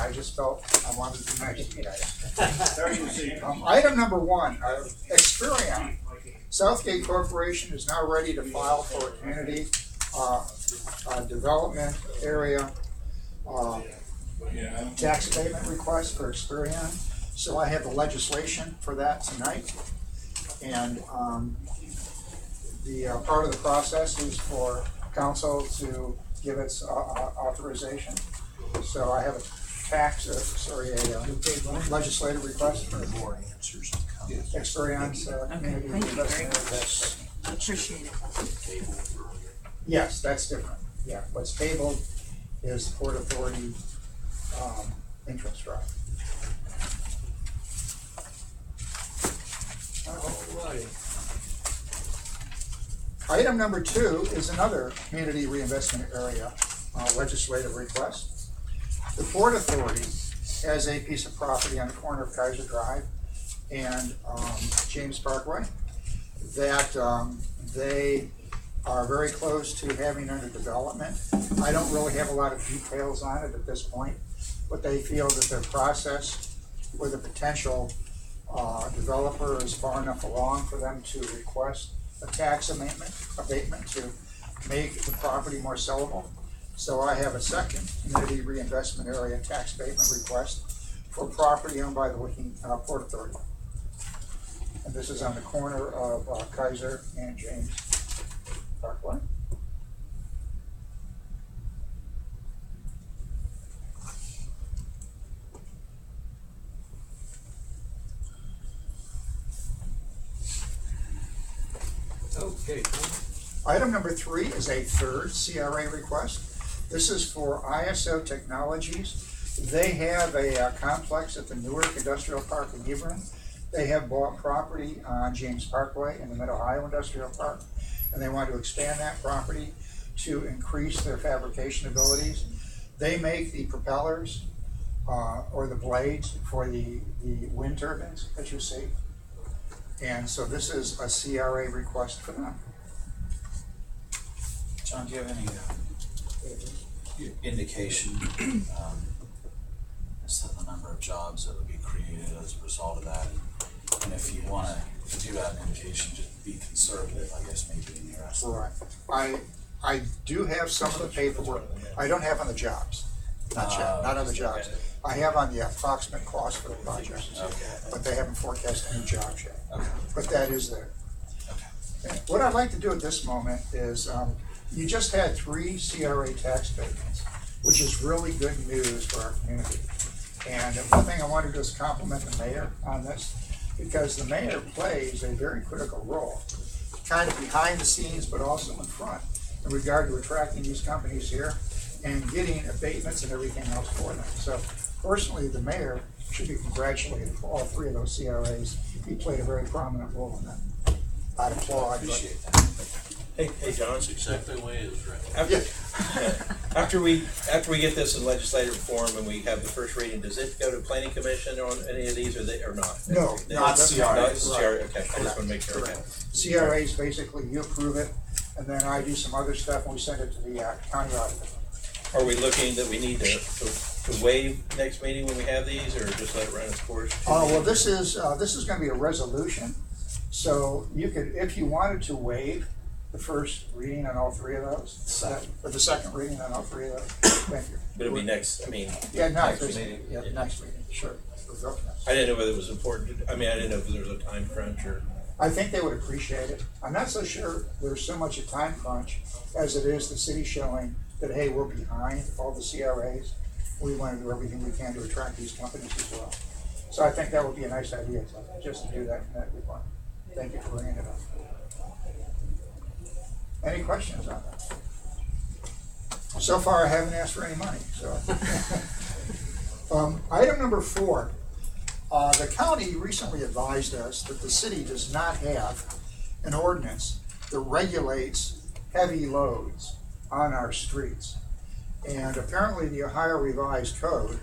I just felt I wanted to be nice to you guys. Item number 1, Experian. Southgate Corporation is now ready to file for a community development area tax abatement request for Experian. So I have the legislation for that tonight. And the part of the process is for council to give its authorization. So I have a legislative request for more answers. Experience community investment. I appreciate it. Yes, that's different. Yeah, what's tabled is the Port Authority entrance drive. Alright. Item number 2 is another community reinvestment area legislative request. The Port Authority has a piece of property on the corner of Kaiser Drive and James Parkway that they are very close to having under development. I don't really have a lot of details on it at this point, but they feel that their process with a potential developer is far enough along for them to request a tax abatement to make the property more sellable. So I have a second community reinvestment area tax abatement request for property owned by the Port Authority. And this is on the corner of Kaiser and James Parkway. Okay. Item number 3 is a third CRA request. This is for ISO Technologies. They have a complex at the Newark Industrial Park in Hebron. They have bought property on James Parkway in the Mid-Ohio Industrial Park, and they want to expand that property to increase their fabrication abilities. They make the propellers or the blades for the wind turbines that you see. And so this is a CRA request for them. John, do you have any indication as to the number of jobs that would be created as a result of that? And if you want to, if you do have an indication, just be conservative, I guess, maybe in your estimate. Right. I do have some of the paperwork. I don't have on the jobs. Not yet. Not on the jobs. I have on the approximate cost for the project, but they haven't forecast any jobs yet. Okay. But that is there. Okay. What I'd like to do at this moment is, you just had 3 CRA tax abatements, which is really good news for our community. And one thing I want to do is compliment the mayor on this, because the mayor plays a very critical role, kind of behind the scenes, but also in front, in regard to attracting these companies here and getting abatements and everything else for them. So personally, the mayor should be congratulated for all 3 of those CRAs. He played a very prominent role in that. I'd applaud. Appreciate that. Hey, John. That's exactly the way it is, right? After we get this in legislative form and we have the first reading, does it go to planning commission on any of these, or not? No, Not CRA. No, it's CRA. Okay, I just want to make sure. Okay. CRAs, basically, you approve it, and then I do some other stuff, and we send it to the county auditor. Are we looking that we need to waive next meeting when we have these, or just let it run its course? Well, this is going to be a resolution, so you could, if you wanted to waive the first reading on all 3 of those, or the second reading on all 3 of those. Thank you. But it'll be next. Next meeting. Yeah, next meeting. Sure. I didn't know whether it was important. I didn't know if there was a time crunch or. I think they would appreciate it. I'm not so sure there's so much a time crunch as it is the city showing that, hey, we're behind all the CRAs. We want to do everything we can to attract these companies as well. So I think that would be a nice idea just to do that in that regard. Thank you for bringing it up. Any questions on that? So far, I haven't asked for any money. So, item number 4. The county recently advised us that the city does not have an ordinance that regulates heavy loads on our streets. And apparently the Ohio Revised Code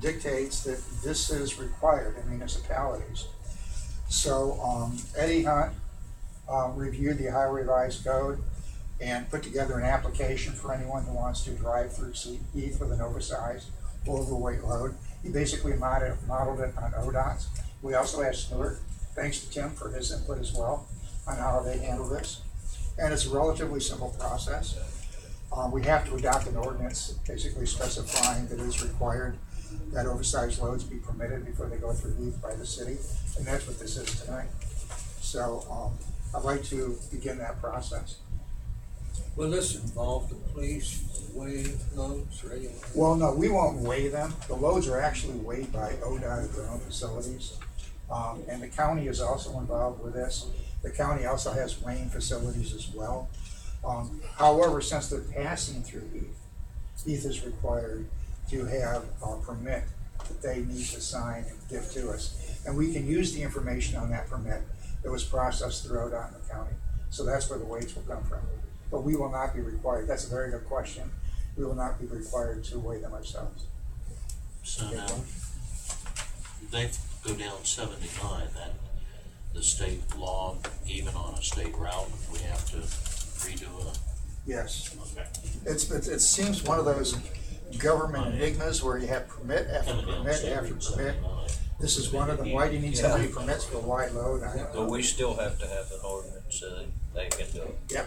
dictates that this is required in municipalities. So Eddie Hunt reviewed the Ohio Revised Code and put together an application for anyone who wants to drive through Heath with an oversized overweight load. He basically modeled it on ODOT's. We also asked Stewart, thanks to Tim for his input as well, on how they handle this. And it's a relatively simple process. We have to adopt an ordinance basically specifying that it is required that oversized loads be permitted before they go through Heath by the city, and that's what this is tonight. So I'd like to begin that process. Will this involve the police weigh loads or anything? Well, no, we won't weigh them. The loads are actually weighed by ODOT at their own facilities. And the county is also involved with this. The county also has weighing facilities as well. However, since they're passing through Heath is required to have a permit that they need to sign and give to us. And we can use the information on that permit that was processed through ODOT in the county. So that's where the weights will come from. But we will not be required. That's a very good question. We will not be required to weigh them ourselves. So now, they go down 79, that the state law, even on a state route, we have to redo a, Yes. okay. It seems one of those government enigmas where you have permit after Coming down permit after 79. permit. This is one of them. Why do you need so many permits for a wide load? I don't know. But we still have to have an ordinance so that they can do it. Yeah.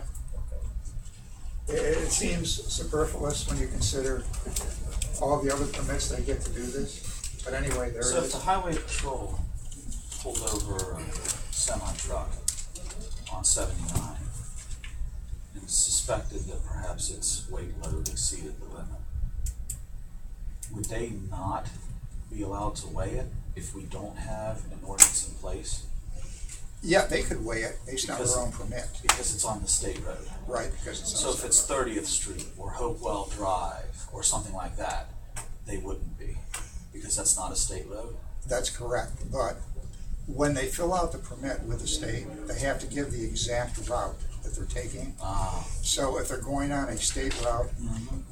It seems superfluous when you consider all the other permits they get to do this. But anyway, there So it if the is. highway patrol pulled over a semi-truck on 79 and suspected that perhaps its weight load exceeded the limit, would they not be allowed to weigh it if we don't have an ordinance in place? Yeah, they could weigh it based on Because- their own permit. Because it's on the state road. Right, because it's. So if it's 30th Street or Hopewell Drive or something like that, they wouldn't be, because that's not a state road. That's correct, but when they fill out the permit with the state, they have to give the exact route that they're taking. Ah, So if they're going on a state route,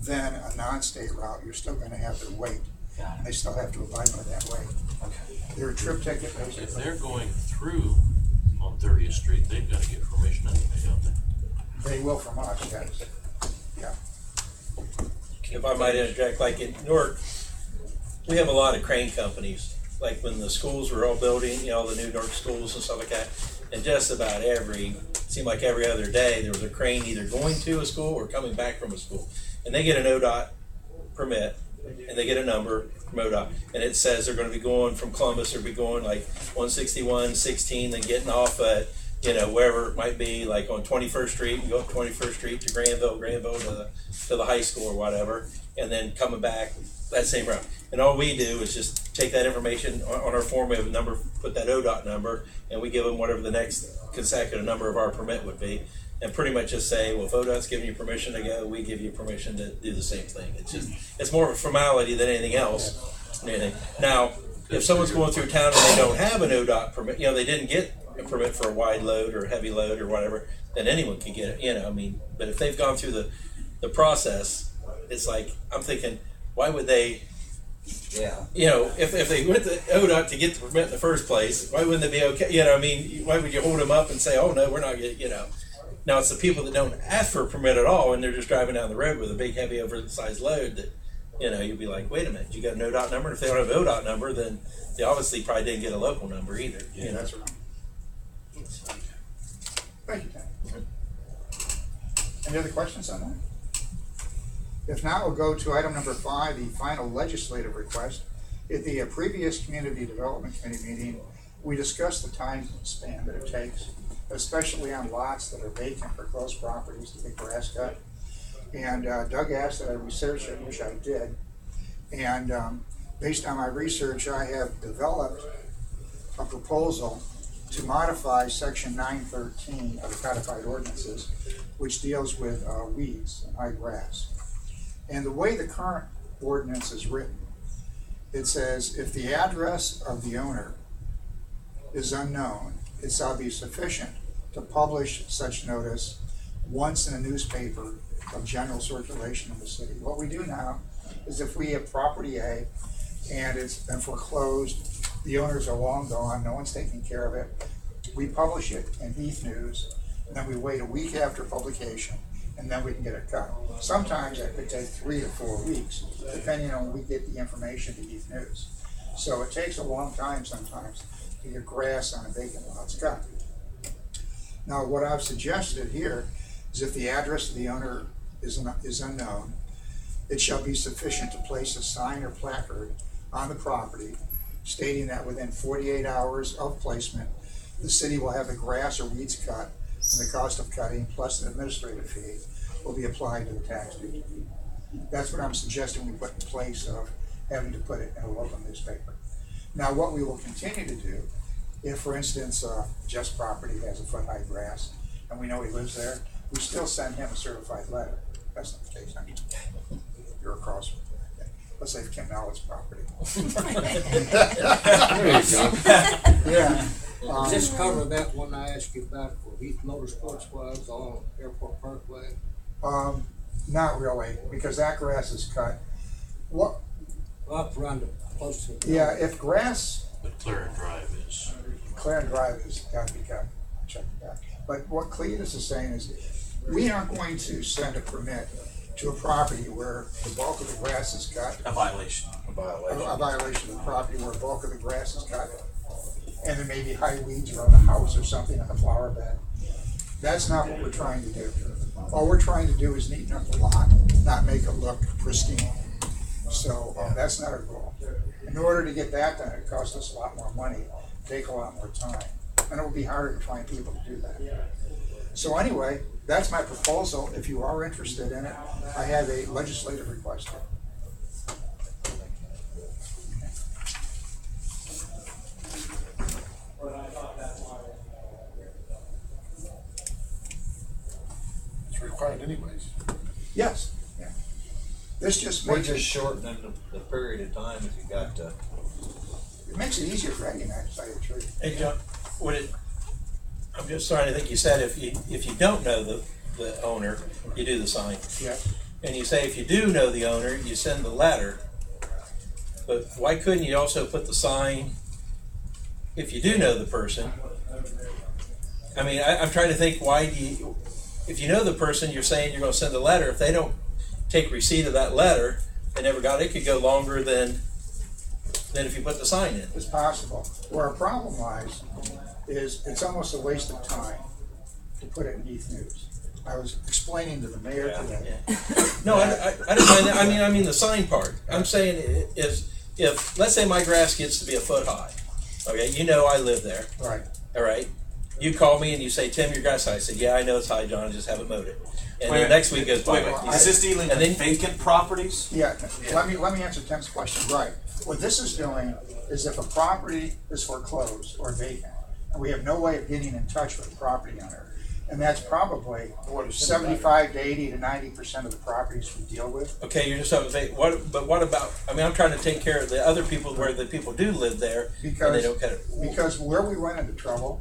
then a non-state route, you're still gonna have their weight. got They it. still have to abide by that weight. Okay. They're a trip ticket If basically. they're going through on 30th Street, they've got to get permission anyway, don't they? They will from us, yes. Yeah. If I might interject, like in Newark, we have a lot of crane companies. Like when the schools were all building, you know, the new Newark schools and stuff like that. And just about seemed like every other day, there was a crane either going to a school or coming back from a school. And they get an ODOT permit, and they get a number from ODOT, and it says they're gonna be going from Columbus, or be going like 161, 16, then getting off at, you know, wherever it might be, like on 21st Street, and go up 21st Street to Granville to the high school or whatever, and then coming back that same route. And all we do is just take that information on our form, we have a number, put that ODOT number, and we give them whatever the next consecutive number of our permit would be, and pretty much just say, well, if ODOT's giving you permission to go, we give you permission to do the same thing. It's just, it's more of a formality than anything else. Now, if someone's going through town and they don't have an ODOT permit, you know, they didn't get a permit for a wide load or a heavy load or whatever, then anyone can get it, you know, I mean, but if they've gone through the process, it's like, I'm thinking, why would they, Yeah. you know, if they went to ODOT to get the permit in the first place, why wouldn't they be okay? You know, I mean, why would you hold them up and say, oh no, we're not getting, you know? Now it's the people that don't ask for a permit at all, and they're just driving down the road with a big, heavy, oversized load that, you know, you'd be like, wait a minute, you got an ODOT number? And if they don't have an ODOT number, then they obviously probably didn't get a local number either. Yeah, You know? that's right. Thank you, Tim. Any other questions on that? If not, we'll go to item number 5, the final legislative request. At the previous Community Development Committee meeting, we discussed the time span that it takes, especially on lots that are vacant for close properties to get grass cut. And Doug asked that I research it, which I did. And based on my research, I have developed a proposal to modify section 913 of the codified ordinances, which deals with weeds and high grass. And the way the current ordinance is written, it says if the address of the owner is unknown, it shall be sufficient to publish such notice once in a newspaper of general circulation in the city. What we do now is if we have property A and it's been foreclosed, the owners are long gone, no one's taking care of it, we publish it in Heath News, and then we wait a week after publication and then we can get it cut. Sometimes that could take 3 to 4 weeks, depending on when we get the information to Heath News. So it takes a long time sometimes to get grass on a vacant lot's cut. Now, what I've suggested here is if the address of the owner is unknown, it shall be sufficient to place a sign or placard on the property stating that within 48 hours of placement, the city will have the grass or weeds cut, and the cost of cutting plus an administrative fee will be applied to the tax due. That's what I'm suggesting we put in place of having to put it in a local newspaper. Now, what we will continue to do, if, for instance, Jeff's property has a foot-high grass, and we know he lives there, we still send him a certified letter. That's not the case, I mean, you're across from it. Let's say Kim Allen's property. Yeah. Does this cover that one I asked you about for Heath Motorsports was on Airport Parkway? Not really, because that grass is cut. What? Up around the close to. Yeah, if grass, But Clear Drive is, Clarendon Drive has got to be cut. Check that. But what Cletus is saying is, we aren't going to send a permit to a property where the bulk of the grass is cut, A violation. a violation of the property where the bulk of the grass is cut, and there may be high weeds around the house or something in the flower bed. That's not what we're trying to do. All we're trying to do is neaten up the lot, not make it look pristine. So that's not our goal. In order to get that done, it costs us a lot more money, take a lot more time, and it will be harder to find people to do that. So anyway, that's my proposal. If you are interested in it, I have a legislative request here. It's required anyways. Yes, yeah. This just We're makes just it, shortening the period of time if you got to. it makes it easier for any man to tell you the truth. Hey, John, I'm just sorry, I think you said if you don't know the owner, you do the sign. Yeah. And you say if you do know the owner, you send the letter. But why couldn't you also put the sign if you do know the person? I mean, I'm trying to think, why do you, if you know the person, you're saying you're going to send a letter. If they don't take receipt of that letter, they never got it, it could go longer than if you put the sign in. It's possible. Where our problem lies is it's almost a waste of time to put it in Heath News. I was explaining to the mayor today. No, I don't mind that. I mean the sign part. I'm saying is if, let's say my grass gets to be a foot high, okay, you know I live there, Right. all right? You call me and you say, Tim, your grass high. I said, yeah, I know it's high, John, I just haven't mowed it. And then next week goes by. Is this dealing And with then- vacant properties? Yeah, let me answer Tim's question. Right. What this is doing is if a property is foreclosed or vacant, and we have no way of getting in touch with the property owner, and that's probably 75 to 80 to 90% of the properties we deal with. Okay, you're just having but what about, I mean, I'm trying to take care of the other people where the people do live there and they don't cut it. Because where we run into trouble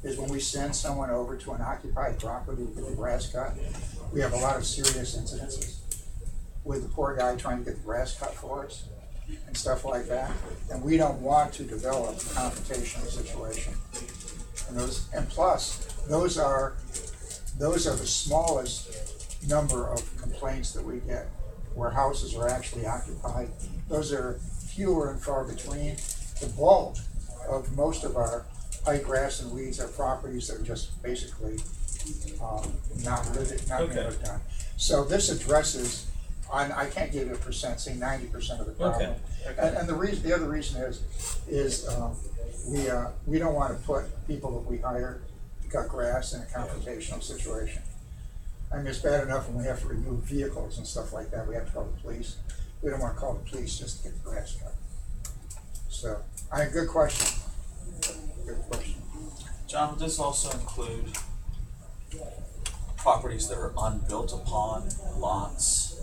is when we send someone over to an occupied property to get the grass cut. We have a lot of serious incidences with the poor guy trying to get the grass cut for us and stuff like that. And we don't want to develop a confrontational situation. And plus, those are the smallest number of complaints that we get where houses are actually occupied. Those are fewer and far between. The bulk of most of our high grass and weeds are properties that are just basically not being lived on. So this addresses, I can't give you a percent, say 90% of the problem. Okay. And the other reason is we don't want to put people that we hire to cut grass in a confrontational situation. I mean, it's bad enough when we have to remove vehicles and stuff like that. We have to call the police. We don't want to call the police just to get the grass cut. So, good question. Good question. John, would this also include properties that are unbuilt upon lots?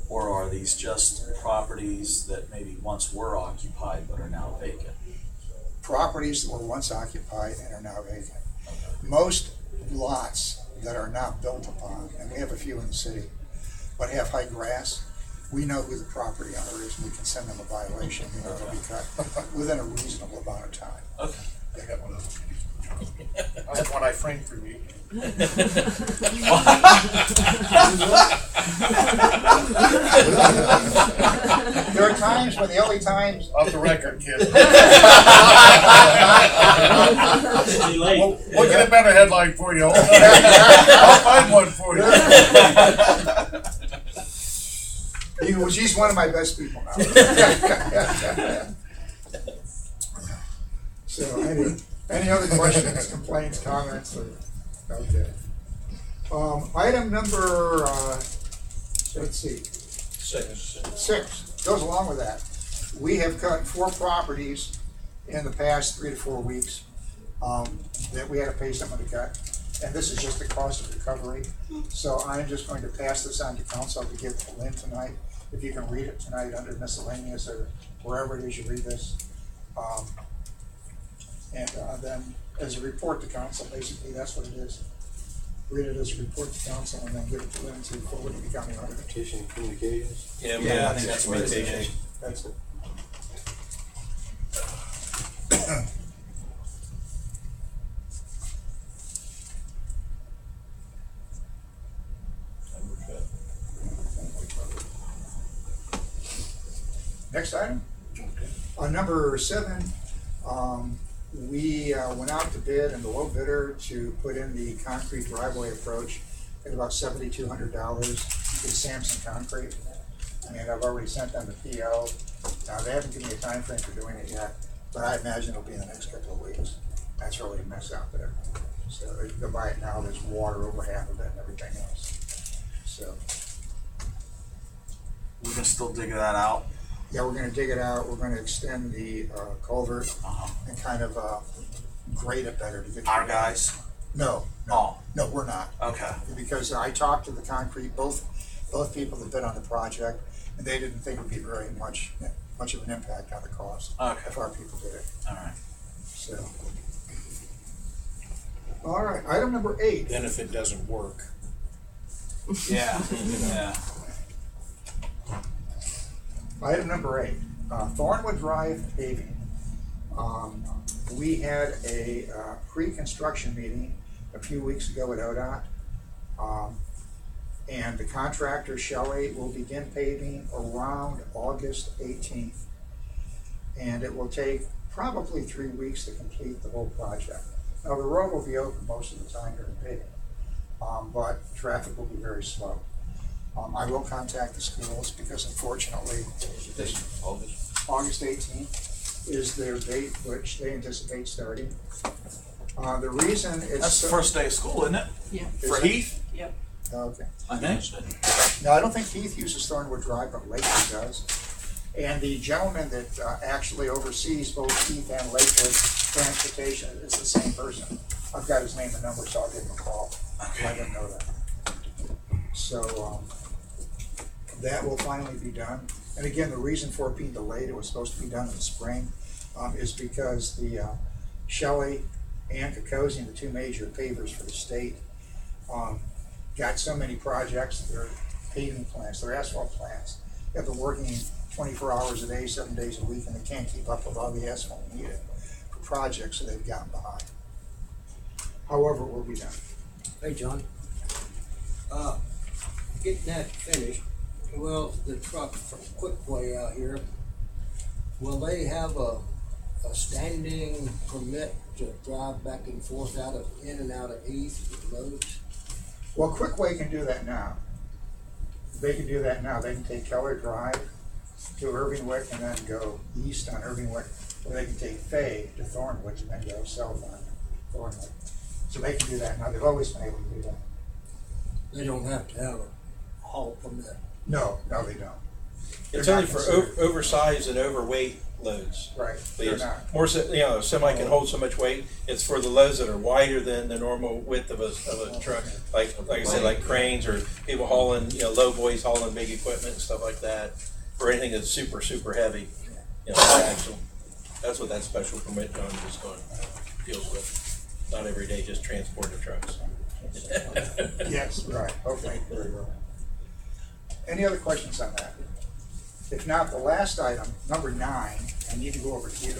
Or are these just properties that maybe once were occupied but are now vacant? Properties that were once occupied and are now vacant. Most lots that are not built upon, and we have a few in the city, but have high grass, we know who the property owner is, and we can send them a violation, it'll be cut within a reasonable amount of time. Okay. I got one of those. I have one I framed for you. There are times when the only times, Off the record, kid. Too late. We'll get a better headline for you. I'll find one for you. he's one of my best people now. So, any other questions, complaints, comments, or, okay. Item number, let's see, 6 goes along with that. We have cut 4 properties in the past 3 to 4 weeks that we had to pay someone to cut. And this is just the cost of recovery. So I'm just going to pass this on to council to give to Lynn tonight. If you can read it tonight under miscellaneous or wherever it is you read this. And then as a report to council, basically that's what it is. Read it as a report to council and then give it to Lynn to forward to the county auditor. Petition communications. Yeah, I think that's what it is. That's it. Next item. On number 7, we went out to bid and the low bidder to put in the concrete driveway approach at about $7,200 with Samson Concrete. And I've already sent them the PO. Now, they haven't given me a time frame for doing it yet, but I imagine it'll be in the next couple of weeks. That's really a mess out there. So if you go by it now, there's water over half of it and everything else. So, We can still dig that out. yeah, we're gonna dig it out. We're gonna extend the culvert Uh-huh. and kind of grade it better to get. Our guys. No, Oh, no, we're not. okay. Because I talked to the concrete, both people that bid on the project, and they didn't think it would be very much of an impact on the cost Okay. if our people did it. All right. So. All right, item number 8. Then if it doesn't work. Yeah. Yeah. Item number 8, Thornwood Drive paving. We had a pre-construction meeting a few weeks ago at ODOT. And the contractor, Shelley, will begin paving around August 18th. And it will take probably 3 weeks to complete the whole project. Now, the road will be open most of the time during paving, but traffic will be very slow. I will contact the schools because unfortunately, August 18th is their date which they anticipate starting. The reason it's. That's the first day of school, isn't it? Yeah. For Heath? Yep. Okay. I think. No, I don't think Heath uses Thornwood Drive, but Lakewood does. And the gentleman that actually oversees both Heath and Lakewood transportation is the same person. I've got his name and number, so I'll give him a call. Let him know that. So that will finally be done. And again, the reason for it being delayed, it was supposed to be done in the spring, is because the Shelley and Cocosian, the 2 major pavers for the state, got so many projects, their paving plants, their asphalt plants, have been working 24 hours a day, 7 days a week, and they can't keep up with all the asphalt needed for projects, so they've gotten behind. However, it will be done. Hey, John. Getting that finished, well, the truck from Quickway out here, will they have a standing permit to drive back and forth in and out of Heath with loads? Well, Quickway can do that now. They can do that now. They can take Keller Drive to Irvingwick and then go east on Irvingwick, or they can take Fay to Thornwood and then go south on Thornwood. So they can do that now. They've always been able to do that. They don't have to have a haul permit. No, they don't. It's They're only not for considered. oversized and overweight loads. Right, they're It's not. more, a semi can hold so much weight. It's for the loads that are wider than the normal width of a truck. Like I said, like cranes or people hauling, low boys hauling big equipment and stuff like that. Or anything that's super, super heavy, axle. That's what that special permit John is going, deals with. Not every day just transporting trucks. Yes, right. Okay, very well. Any other questions on that? If not, the last item, number 9, I need to go over here.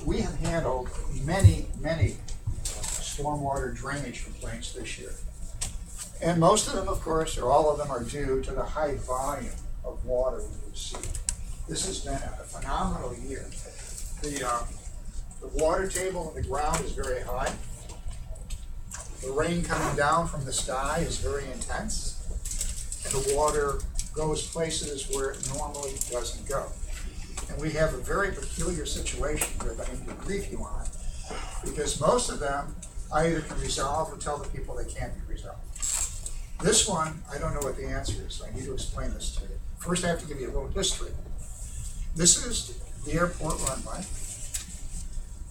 We have handled many stormwater drainage complaints this year. And most of them, of course, or all of them, are due to the high volume of water we receive. This has been a phenomenal year. The water table in the ground is very high. The rain coming down from the sky is very intense. And the water goes places where it normally doesn't go. And we have a very peculiar situation here that I need to brief you on, because most of them I either can resolve or tell the people they can't be resolved. This one, I don't know what the answer is, so I need to explain this to you. First, I have to give you a little history. This is the airport runway.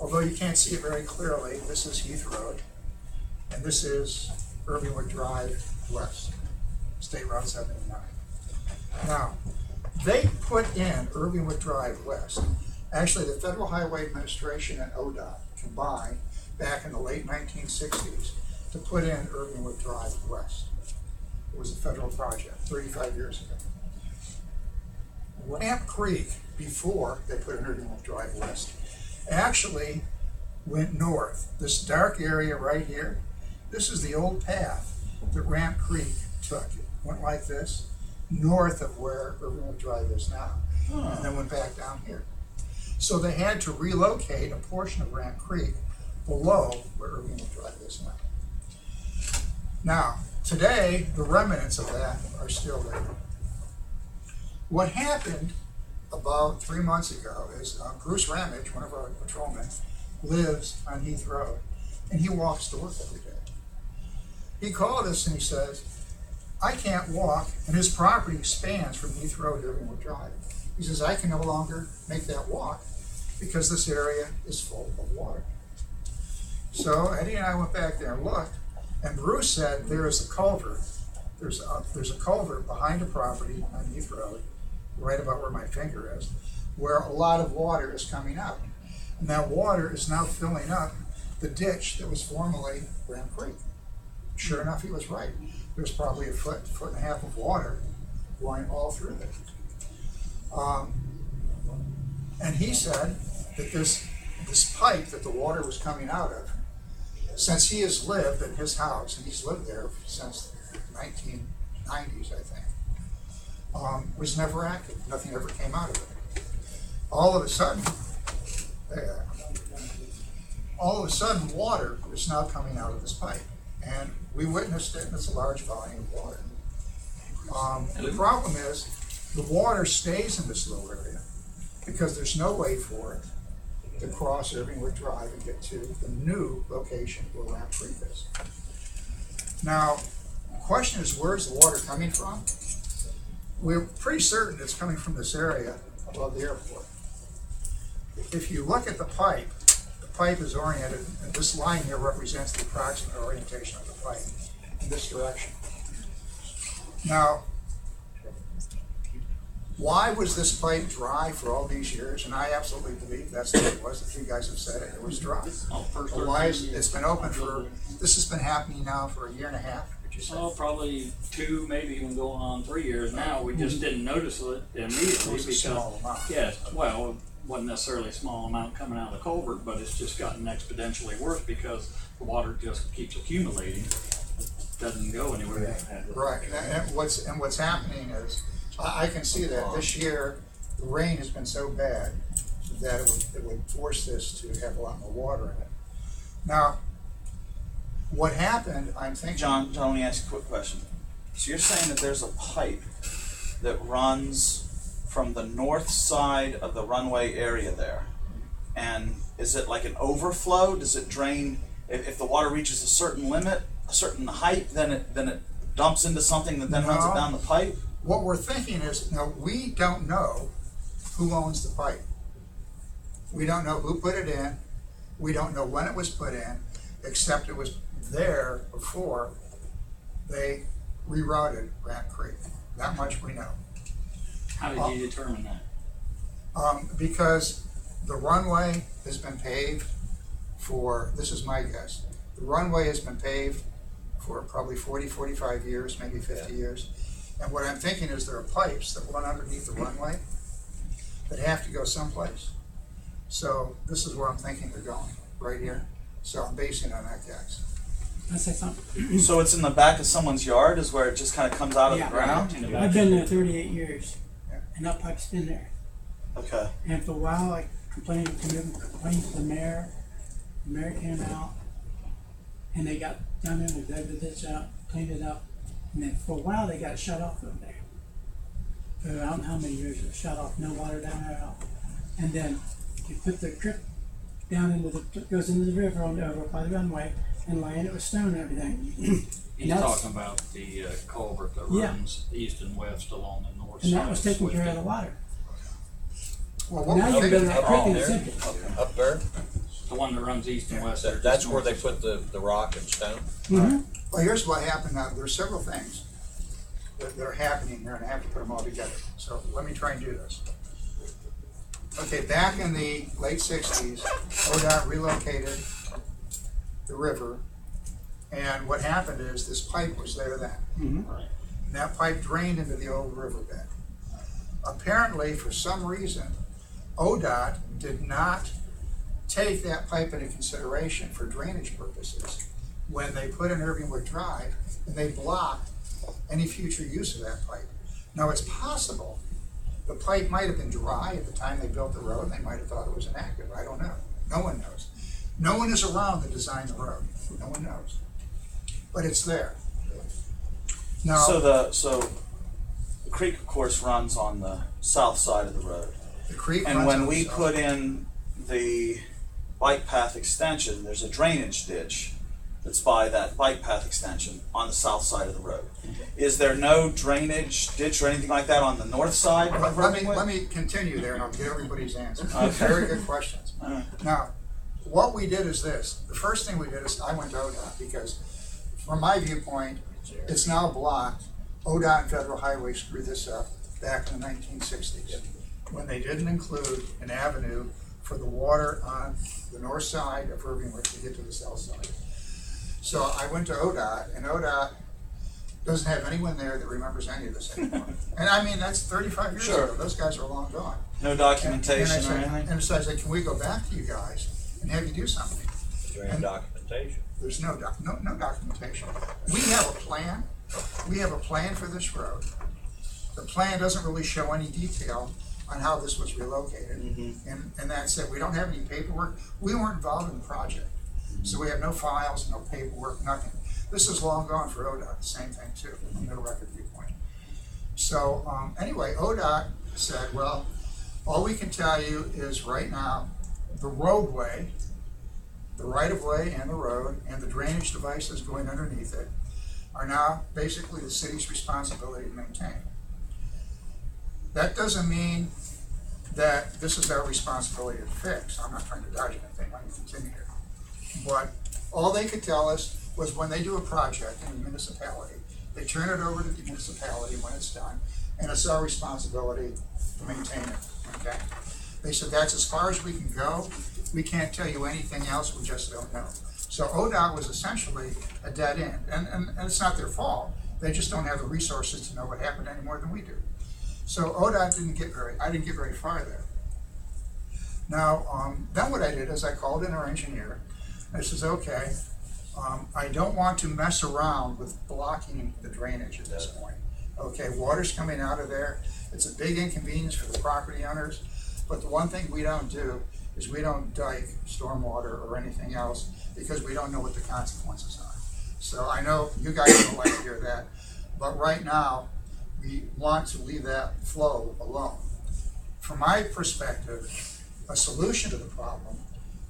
Although you can't see it very clearly, this is Heath Road, and this is Irvingwood Drive West, State Route 79. Now, they put in Irvingwood Drive West. Actually, the Federal Highway Administration and ODOT combined back in the late 1960s to put in Irvingwood Drive West. It was a federal project 35 years ago. Lamp Creek, before they put in Irvingwood Drive West, actually went north. This dark area right here, this is the old path that Ramp Creek took. It went like this, north of where Irvingwood Drive is now, and then went back down here. So they had to relocate a portion of Ramp Creek below where Irvingwood Drive is now. Now, today, the remnants of that are still there. What happened about 3 months ago is Bruce Ramage, one of our patrolmen, lives on Heath Road, and he walks to work every day. He called us and he says, I can't walk, and his property spans from Heath Road to Irvingwood Drive. He says, I can no longer make that walk because this area is full of water. So Eddie and I went back there and looked, and Bruce said there is a culvert. There's a culvert behind the property on Heath Road, right about where my finger is, where a lot of water is coming up. And that water is now filling up the ditch that was formerly Ramp Creek. Sure enough, he was right. There's probably a foot and a half of water going all through there. And he said that this pipe that the water was coming out of, since he has lived in his house, and he's lived there since the 1990s, I think, was never active. Nothing ever came out of it. All of a sudden, water is now coming out of this pipe. And we witnessed it, and it's a large volume of water. The problem is, the water stays in this little area because there's no way for it to cross Irvingwood Drive and get to the new location where Ramp Creek is. Now, the question is, where's the water coming from? We're pretty certain it's coming from this area above the airport. If you look at the pipe is oriented, and this line here represents the approximate orientation of the pipe in this direction. Now, why was this pipe dry for all these years? And I absolutely believe that's what it was. The three guys have said it. It was dry. But why it's been open for, this has been happening now for a year and a half, would you say? Oh, probably 2, maybe even going on 3 years now. We just didn't notice it immediately It was a because, small amount. yes, well, it wasn't necessarily a small amount coming out of the culvert, but it's just gotten exponentially worse because the water just keeps accumulating. It doesn't go anywhere. Right, and what's happening is, I can see that this year, the rain has been so bad that it would force this to have a lot more water in it. Now, what happened, I'm thinking. John, let me ask you a quick question. So you're saying that there's a pipe that runs from the north side of the runway area there, and is it like an overflow? Does it drain, if the water reaches a certain limit, a certain height, then it dumps into something that then runs it down the pipe? What we're thinking is, now, we don't know who owns the pipe. We don't know who put it in. We don't know when it was put in, except it was there before they rerouted Ramp Creek. That much we know. How did you determine that? Because the runway has been paved for, this is my guess, the runway has been paved for probably 40, 45 years, maybe 50 years. And what I'm thinking is there are pipes that run underneath the runway that have to go someplace. So this is where I'm thinking they're going, right here. So I'm basing it on that, guys. Can I say something? So it's in the back of someone's yard is where it just kind of comes out of Yeah. the ground? I've been there 38 years, Yeah. and that pipe's been there. Okay. And for a while, I complained to the mayor. The mayor came out, and they got down there and dug the ditch out, cleaned it up, and then for a while they got it shut off over there. For I don't know how many years it was shut off, no water down there at all. And then you put the creek down into the goes into the river on over by the runway and line it with stone and everything. He's talking about the culvert that Yeah. runs east and west along the north And side. that was taking care of the Swift. water. Well, what Now we're you've thinking, been that creek and it's empty. Up there, The one that runs east and west. that's where they put the rock and stone. Mhm. well, here's what happened now. There's several things that are happening here, and I have to put them all together. So let me try and do this. Okay, back in the late 60s, ODOT relocated the river, and what happened is this pipe was there then. Mhm. And that pipe drained into the old riverbed. Apparently, for some reason, ODOT did not take that pipe into consideration for drainage purposes when they put in Irvingwood Drive, and they blocked any future use of that pipe. Now, it's possible the pipe might have been dry at the time they built the road, and they might have thought it was inactive. I don't know. No one knows. No one is around to design the road. No one knows. But it's there. Now, So the creek, of course, runs on the south side of the road. the creek And runs when on we the south. put in the bike path extension, there's a drainage ditch that's by that bike path extension on the south side of the road. Is there no drainage ditch or anything like that on the north side of Irvingwood? Let me continue there, and I'll get everybody's answers. Okay. Very good questions. Alright. Now, what we did is this. The first thing we did is I went to ODOT because, from my viewpoint, it's now blocked. ODOT and Federal Highway screwed this up back in the 1960s when they didn't include an avenue for the water on the north side of Irvingwood to get to the south side. So I went to ODOT, and ODOT doesn't have anyone there that remembers any of this anymore. And I mean, that's 35 years Sure. ago. Those guys are long gone. No And documentation I or said, anything? and so I said, can we go back to you guys and have you do something? Is there any documentation? There's no documentation. We have a plan. We have a plan for this road. The plan doesn't really show any detail on how this was relocated. And that's it. We don't have any paperwork. We weren't involved in the project. So we have no files, no paperwork, nothing. This is long gone for ODOT, the same thing too, from no record viewpoint. So anyway, ODOT said, well, all we can tell you is right now, the roadway, the right-of-way and the road and the drainage devices going underneath it are now basically the city's responsibility to maintain. That doesn't mean that this is our responsibility to fix. I'm not trying to dodge anything. Let me continue here. But all they could tell us was when they do a project in a municipality, they turn it over to the municipality when it's done, and it's our responsibility to maintain it, okay? They said that's as far as we can go. We can't tell you anything else, we just don't know. So ODOT was essentially a dead end, and it's not their fault. They just don't have the resources to know what happened any more than we do. So ODOT I didn't get very far there. Now, then what I did is I called in our engineer. I says, okay, I don't want to mess around with blocking the drainage at this point. Okay, water's coming out of there. It's a big inconvenience for the property owners. But the one thing we don't do is we don't dike stormwater or anything else because we don't know what the consequences are. So I know you guys don't like to hear that, but right now we want to leave that flow alone. From my perspective, a solution to the problem,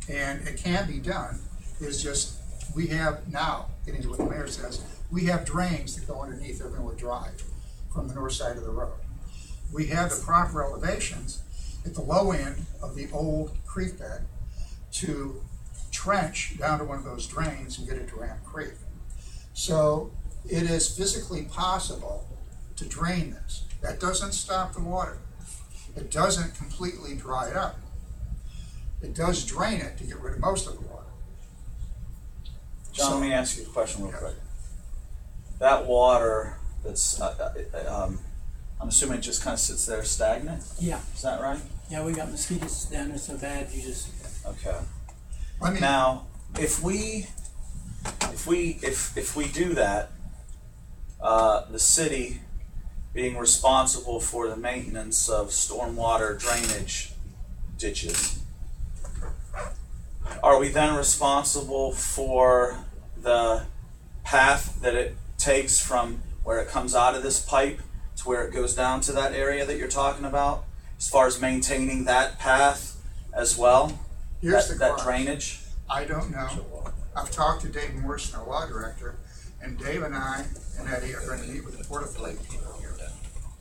and it can be done, is just we have now, getting to what the mayor says, we have drains that go underneath Irvingwood Drive from the north side of the road. We have the proper elevations at the low end of the old creek bed to trench down to one of those drains and get it to Ram Creek. So it is physically possible to drain this. That doesn't stop the water. It doesn't completely dry it up. It does drain it to get rid of most of the water. John, let me ask you a question real quick. That water that's, I'm I'm assuming it just kind of sits there stagnant. Yeah, Is that right? yeah, we got mosquitoes down there so bad, you just, Okay. Let me, Now, if we do that, the city being responsible for the maintenance of stormwater drainage ditches, are we then responsible for the path that it takes from where it comes out of this pipe to where it goes down to that area that you're talking about, as far as maintaining that path as well? here's the that crux. drainage? I don't know. I've talked to Dave Morrison, our law director, and Dave and I and Eddie are going to meet with the Port Authority people here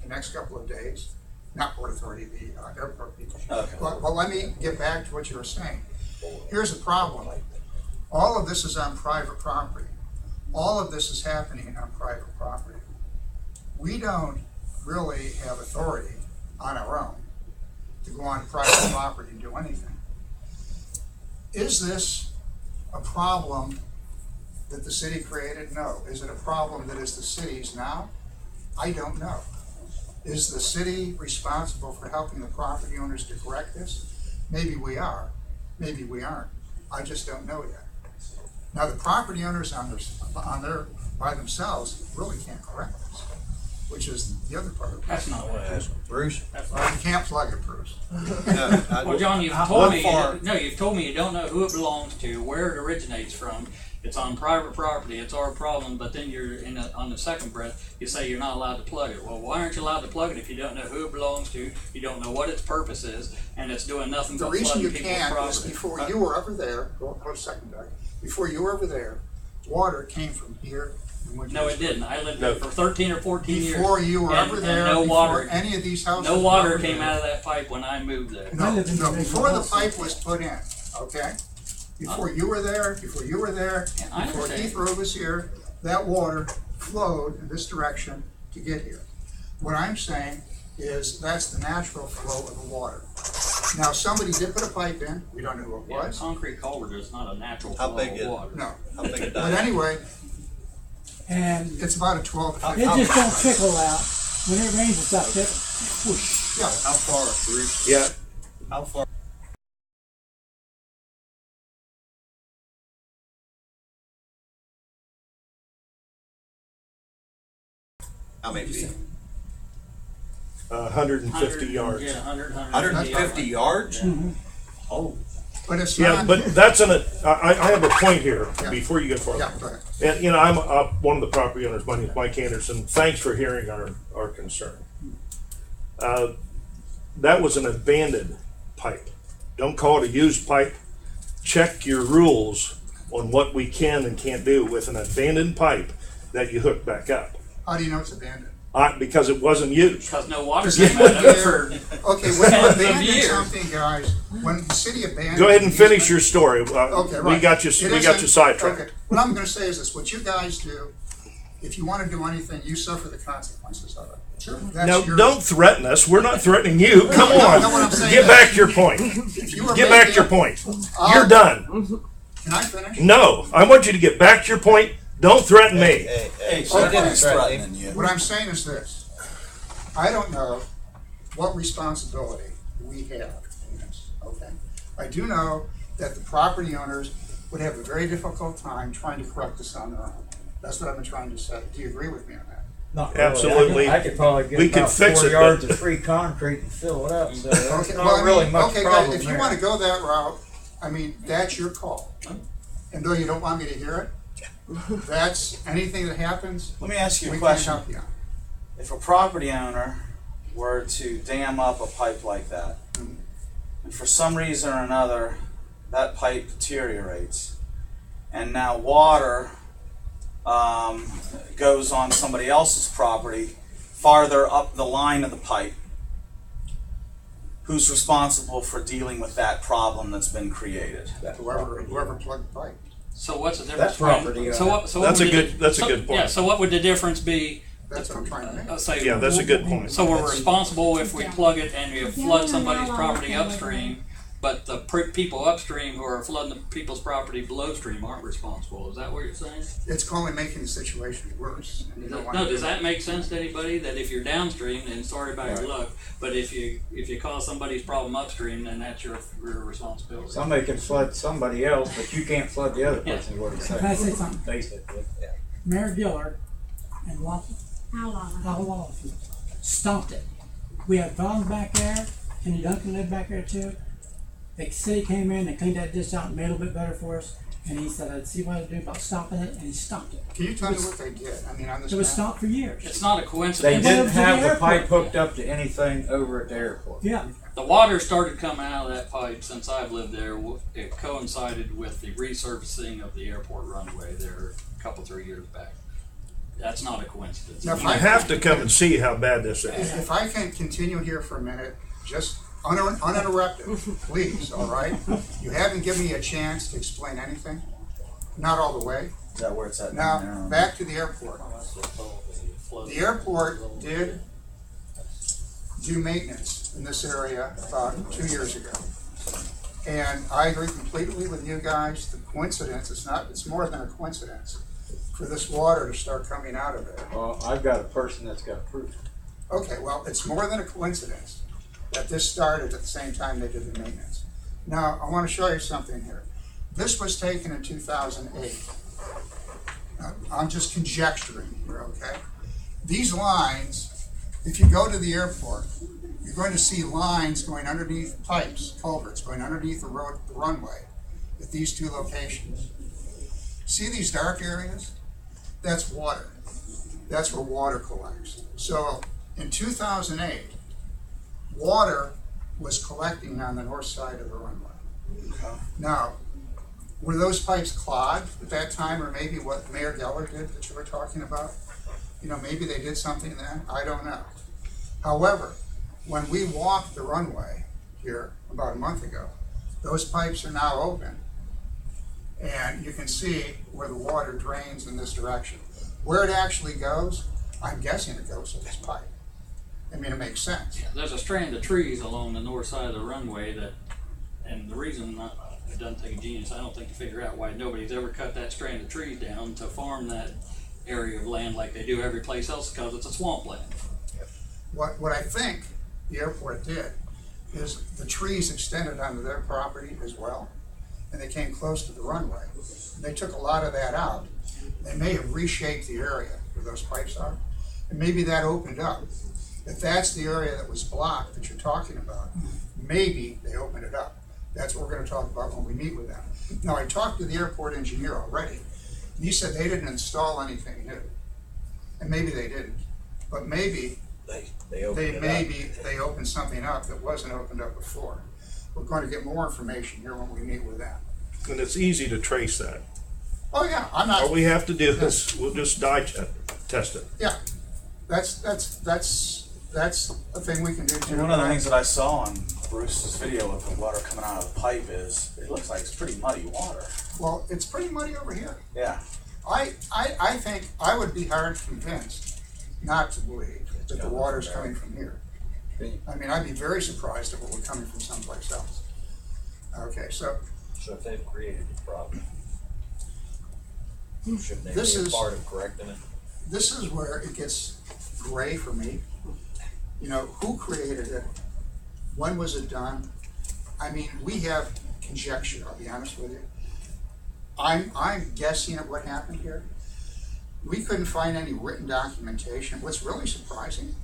the next couple of days. Not Port Authority, the airport people. Okay. Well, let me get back to what you were saying. Here's the problem. All of this is on private property. All of this is happening on private property. We don't really have authority on our own to go on private property and do anything. Is this a problem that the city created? No. Is it a problem that is the city's now? I don't know. Is the city responsible for helping the property owners to correct this? Maybe we are, maybe we aren't. I just don't know yet. Now, the property owners by themselves really can't correct this, which is the other part of it. That's not what it is. Bruce? Well, you can't plug it, Bruce. Well, John, you've told One me, farm. you've told me you don't know who it belongs to, where it originates from. It's on private property, it's our problem, but then you're on the second breath, you say you're not allowed to plug it. Well, why aren't you allowed to plug it if you don't know who it belongs to, you don't know what its purpose is, and it's doing nothing The but reason flooding you people's can't property? is before you were ever there, hold a second, Doug. Before you were ever there, water came from here. and went No, to it this didn't. I lived there for 13 or 14 years. Before you were and- ever and there, no before water, any of these houses. no were water ever came there. out of that pipe when I moved there. I No, lived in no, the before the house. pipe was put in, okay? Before you were there, Yeah, I before understand. Heath Road was here, that water flowed in this direction to get here. What I'm saying is that's the natural flow of the water. Now, somebody did put a pipe in, we don't know who it Yeah, was, concrete culvert is not a natural How flow big of is it? water. no. How big a But diameter? anyway, and it's about a 12 to 15. it just don't trickle out. When it rains, it's up there, whoosh. Yeah, How far, Bruce? Yeah. How far? How many feet? 150 yards. Yeah, 150 yards? Oh. but it's Yeah, not. but that's I have a point here Yeah. before you get farther. Yeah, go ahead. And, I'm one of the property owners. My name is Mike Anderson. Thanks for hearing our concern. That was an abandoned pipe. Don't call it a used pipe. Check your rules on what we can and can't do with an abandoned pipe that you hook back up. How do you know it's abandoned? Because it wasn't used. Because no water Yeah. came out of it for Okay, when you Tens of abandon years. something, guys, when the city abandons. Go ahead and an finish easement- your story. Okay, right. We got you. It We got you isn't- sidetracked. Okay, what I'm gonna say is this, what you guys do, if you wanna do anything, you suffer the consequences of it. Sure. No, don't threaten us. We're not threatening you. Come no, on. no, what I'm saying Get is- back to your point. If you were Get back to making- your point. I'll- You're done. Can I finish? No, I want you to get back to your point. Don't threaten me. Hey, so Okay. didn't threatening you. What I'm saying is this, I don't know what responsibility we have in this, okay? I do know that the property owners would have a very difficult time trying to correct this on their own. That's what I've been trying to say. Do you agree with me on that? Not really. Absolutely. I could probably get We could about fix 4 it, yards but- of free concrete and fill it up, so Okay, there's well, I not really mean, much okay, problem guys, if you there. wanna go that route, I mean, that's your call. And though you don't want me to hear it, that's, anything that happens, Let me ask you we a can't question. help you on. If a property owner were to dam up a pipe like that, and for some reason or another, that pipe deteriorates, and now water goes on somebody else's property farther up the line of the pipe, who's responsible for dealing with that problem that's been created? Whoever plugged the pipe. So what's the difference? That's property between- owner. So what? So what That's a would good- the- that's a so- good point. Yeah. So what would the difference be? That's what I'm trying to make. Say, Yeah, that's a good point. So we're responsible if we plug it and we flood somebody's property upstream, but the people upstream who are flooding the people's property below stream aren't responsible. Is that what you're saying? It's only making the situation worse. And you don't want No, to does do that make sense to anybody? That if you're downstream, then sorry about your luck, but if you cause somebody's problem upstream, then that's your responsibility. Somebody can flood somebody else, but you can't flood the other person, is what he's Can I say saying. something? Basically. Mayor Giller and Howell stomped it. We had Vaughn back there, and Duncan lived back there too. The city came in and cleaned that ditch out and made it a little bit better for us. And he said, I'd see what I'd do about stopping it, and he stopped it. Can you tell me what they did? I mean, on this It was map? stopped for years. It's not a They coincidence. Well, didn't to the have the airport. pipe hooked up to anything over at the airport. Yeah. The water started coming out of that pipe since I've lived there. It coincided with the resurfacing of the airport runway there a couple, 3 years back. That's not a coincidence. Now, if You I have to come and see how bad this is. If I can continue here for a minute, just uninterrupted, please, all right? You haven't given me a chance to explain anything, not all the way. Is that where it's at Now, back to the airport. The airport did do maintenance in this area about 2 years ago. And I agree completely with you guys. The coincidence, it's more than a coincidence for this water to start coming out of it. Well, I've got a person that's got proof. Okay, well, it's more than a coincidence that this started at the same time they did the maintenance. Now, I want to show you something here. This was taken in 2008. I'm just conjecturing here, okay? These lines, if you go to the airport, you're going to see lines going underneath pipes, culverts, going underneath the runway at these two locations. See these dark areas? That's water. That's where water collects. So in 2008, water was collecting on the north side of the runway. Now, were those pipes clogged at that time, or maybe what Mayor Geller did that you were talking about? You know, maybe they did something then, I don't know. However, when we walked the runway here about a month ago, those pipes are now open. And you can see where the water drains in this direction. Where it actually goes, I'm guessing it goes to this pipe. I mean, it makes sense. There's a strand of trees along the north side of the runway and the reason it doesn't take a genius, I don't think, to figure out why nobody's ever cut that strand of trees down to farm that area of land like they do every place else, because it's a swampland. What I think the airport did is the trees extended onto their property as well, and they came close to the runway. They took a lot of that out. They may have reshaped the area where those pipes are, and maybe that opened up. If that's the area that was blocked that you're talking about, maybe they opened it up. That's what we're going to talk about when we meet with them. Now, I talked to the airport engineer already, and he said they didn't install anything new. And maybe they didn't, but maybe they opened something up that wasn't opened up before. We're going to get more information here when we meet with them. And it's easy to trace that. Oh yeah, I'm not. All we have to do is, we'll just test it. Yeah, that's a thing we can do too. And one of the things that I saw on Bruce's video of the water coming out of the pipe is it looks like it's pretty muddy water. Well, it's pretty muddy over here. Yeah. I think I would be hard convinced not to believe that the water's coming from here. I mean, I'd be very surprised if it were coming from someplace else. Okay, so So if they've created the problem, shouldn't they This be a is- part of correcting it? this is where it gets gray for me. You know, who created it? When was it done? I mean, we have conjecture, I'll be honest with you. I'm guessing at what happened here. We couldn't find any written documentation. What's really surprising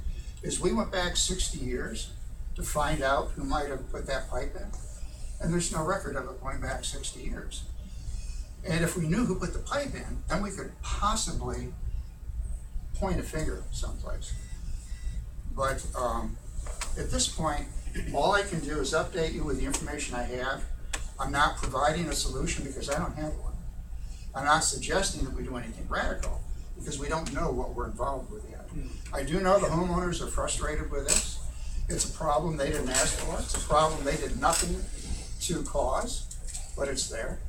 is we went back 60 years to find out who might have put that pipe in, and there's no record of it going back 60 years. And if we knew who put the pipe in, then we could possibly point a finger someplace. But at this point, all I can do is update you with the information I have. I'm not providing a solution because I don't have one. I'm not suggesting that we do anything radical because we don't know what we're involved with yet. I do know the homeowners are frustrated with this. It's a problem they didn't ask for. It's a problem they did nothing to cause, but it's there.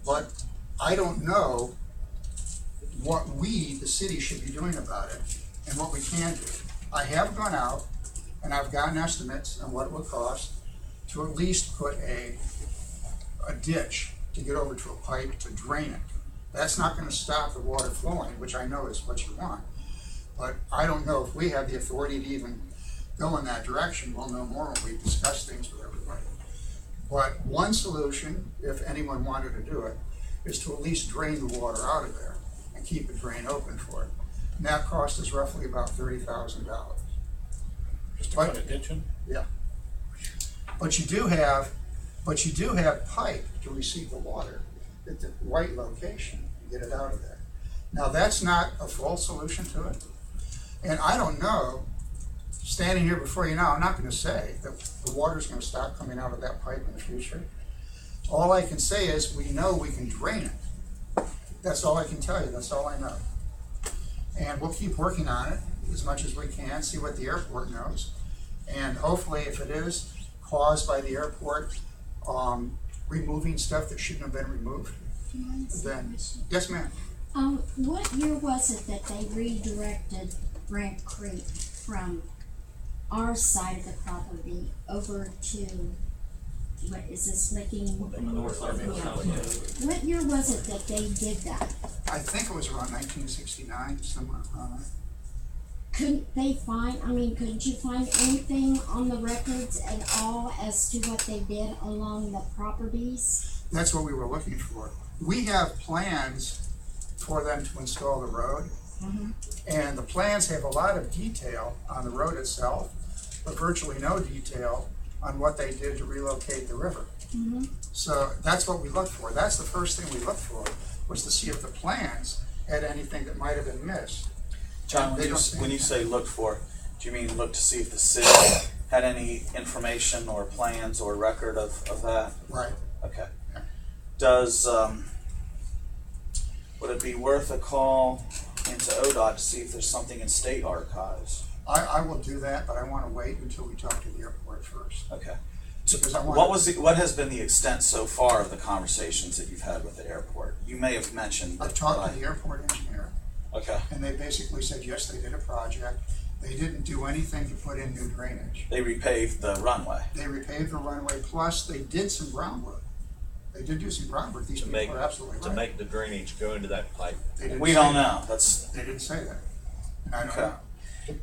But I don't know what we, the city, should be doing about it and what we can do. I have gone out and I've gotten estimates on what it would cost to at least put a ditch to get over to a pipe to drain it. That's not gonna stop the water flowing, which I know is what you want. But I don't know if we have the authority to even go in that direction. We'll know more when we discuss things with everybody. But one solution, if anyone wanted to do it, is to at least drain the water out of there and keep the drain open for it. And that cost is roughly about $30,000. Just to But- put a ditch in? Yeah. But you do have pipe to receive the water at the right location, get it out of there. Now, that's not a full solution to it. And I don't know, standing here before you now, I'm not gonna say that the water's gonna stop coming out of that pipe in the future. All I can say is, we know we can drain it. That's all I can tell you, that's all I know. And we'll keep working on it as much as we can, see what the airport knows. And hopefully, if it is caused by the airport removing stuff that shouldn't have been removed, then, yes ma'am. What year was it that they redirected Ramp Creek from our side of the property over to, what is this, Licking? What year was it that they did that? I think it was around 1969, somewhere around there. Couldn't you find anything on the records at all as to what they did along the properties? That's what we were looking for. We have plans for them to install the road. And the plans have a lot of detail on the road itself, but virtually no detail on what they did to relocate the river. So that's what we looked for. That's the first thing we looked for, was to see if the plans had anything that might have been missed. John, They when you don't- say look for, do you mean look to see if the city had any information or plans or record of that? Right. Okay. Yeah. Does, would it be worth a call into ODOT to see if there's something in state archives? I will do that, but I want to wait until we talk to the airport first. Okay. Because I want. What has been the extent so far of the conversations that you've had with the airport? You may have mentioned. I've talked to the airport engineer, Okay. and they basically said, yes, they did a project. They didn't do anything to put in new drainage. They repaved the runway. They repaved the runway, plus they did some groundwork. They did do some groundwork. These To people make, are absolutely to right. make the drainage go into that pipe. They didn't We say don't that. know. That's They didn't say that. And I don't Okay. know.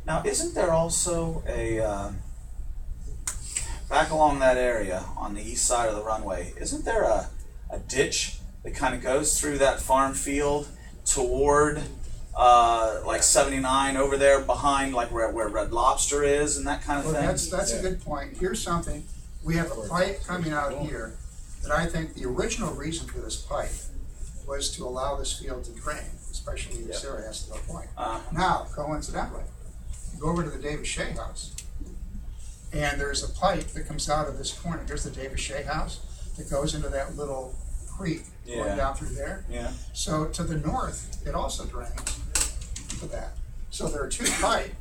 now. Isn't there also a back along that area on the east side of the runway? Isn't there a ditch that kind of goes through that farm field toward like 79 over there behind like where Red Lobster is and that kind of Well, thing? that's a good point. Here's something. We have a pipe coming out here that I think the original reason for this pipe was to allow this field to drain, especially this area, that's the point. Now, coincidentally, you go over to the David Shea house, and there's a pipe that comes out of this corner. Here's the David Shea house that goes into that little creek going Yeah. down through there. Yeah. So to the north, it also drains to that. So there are two pipe,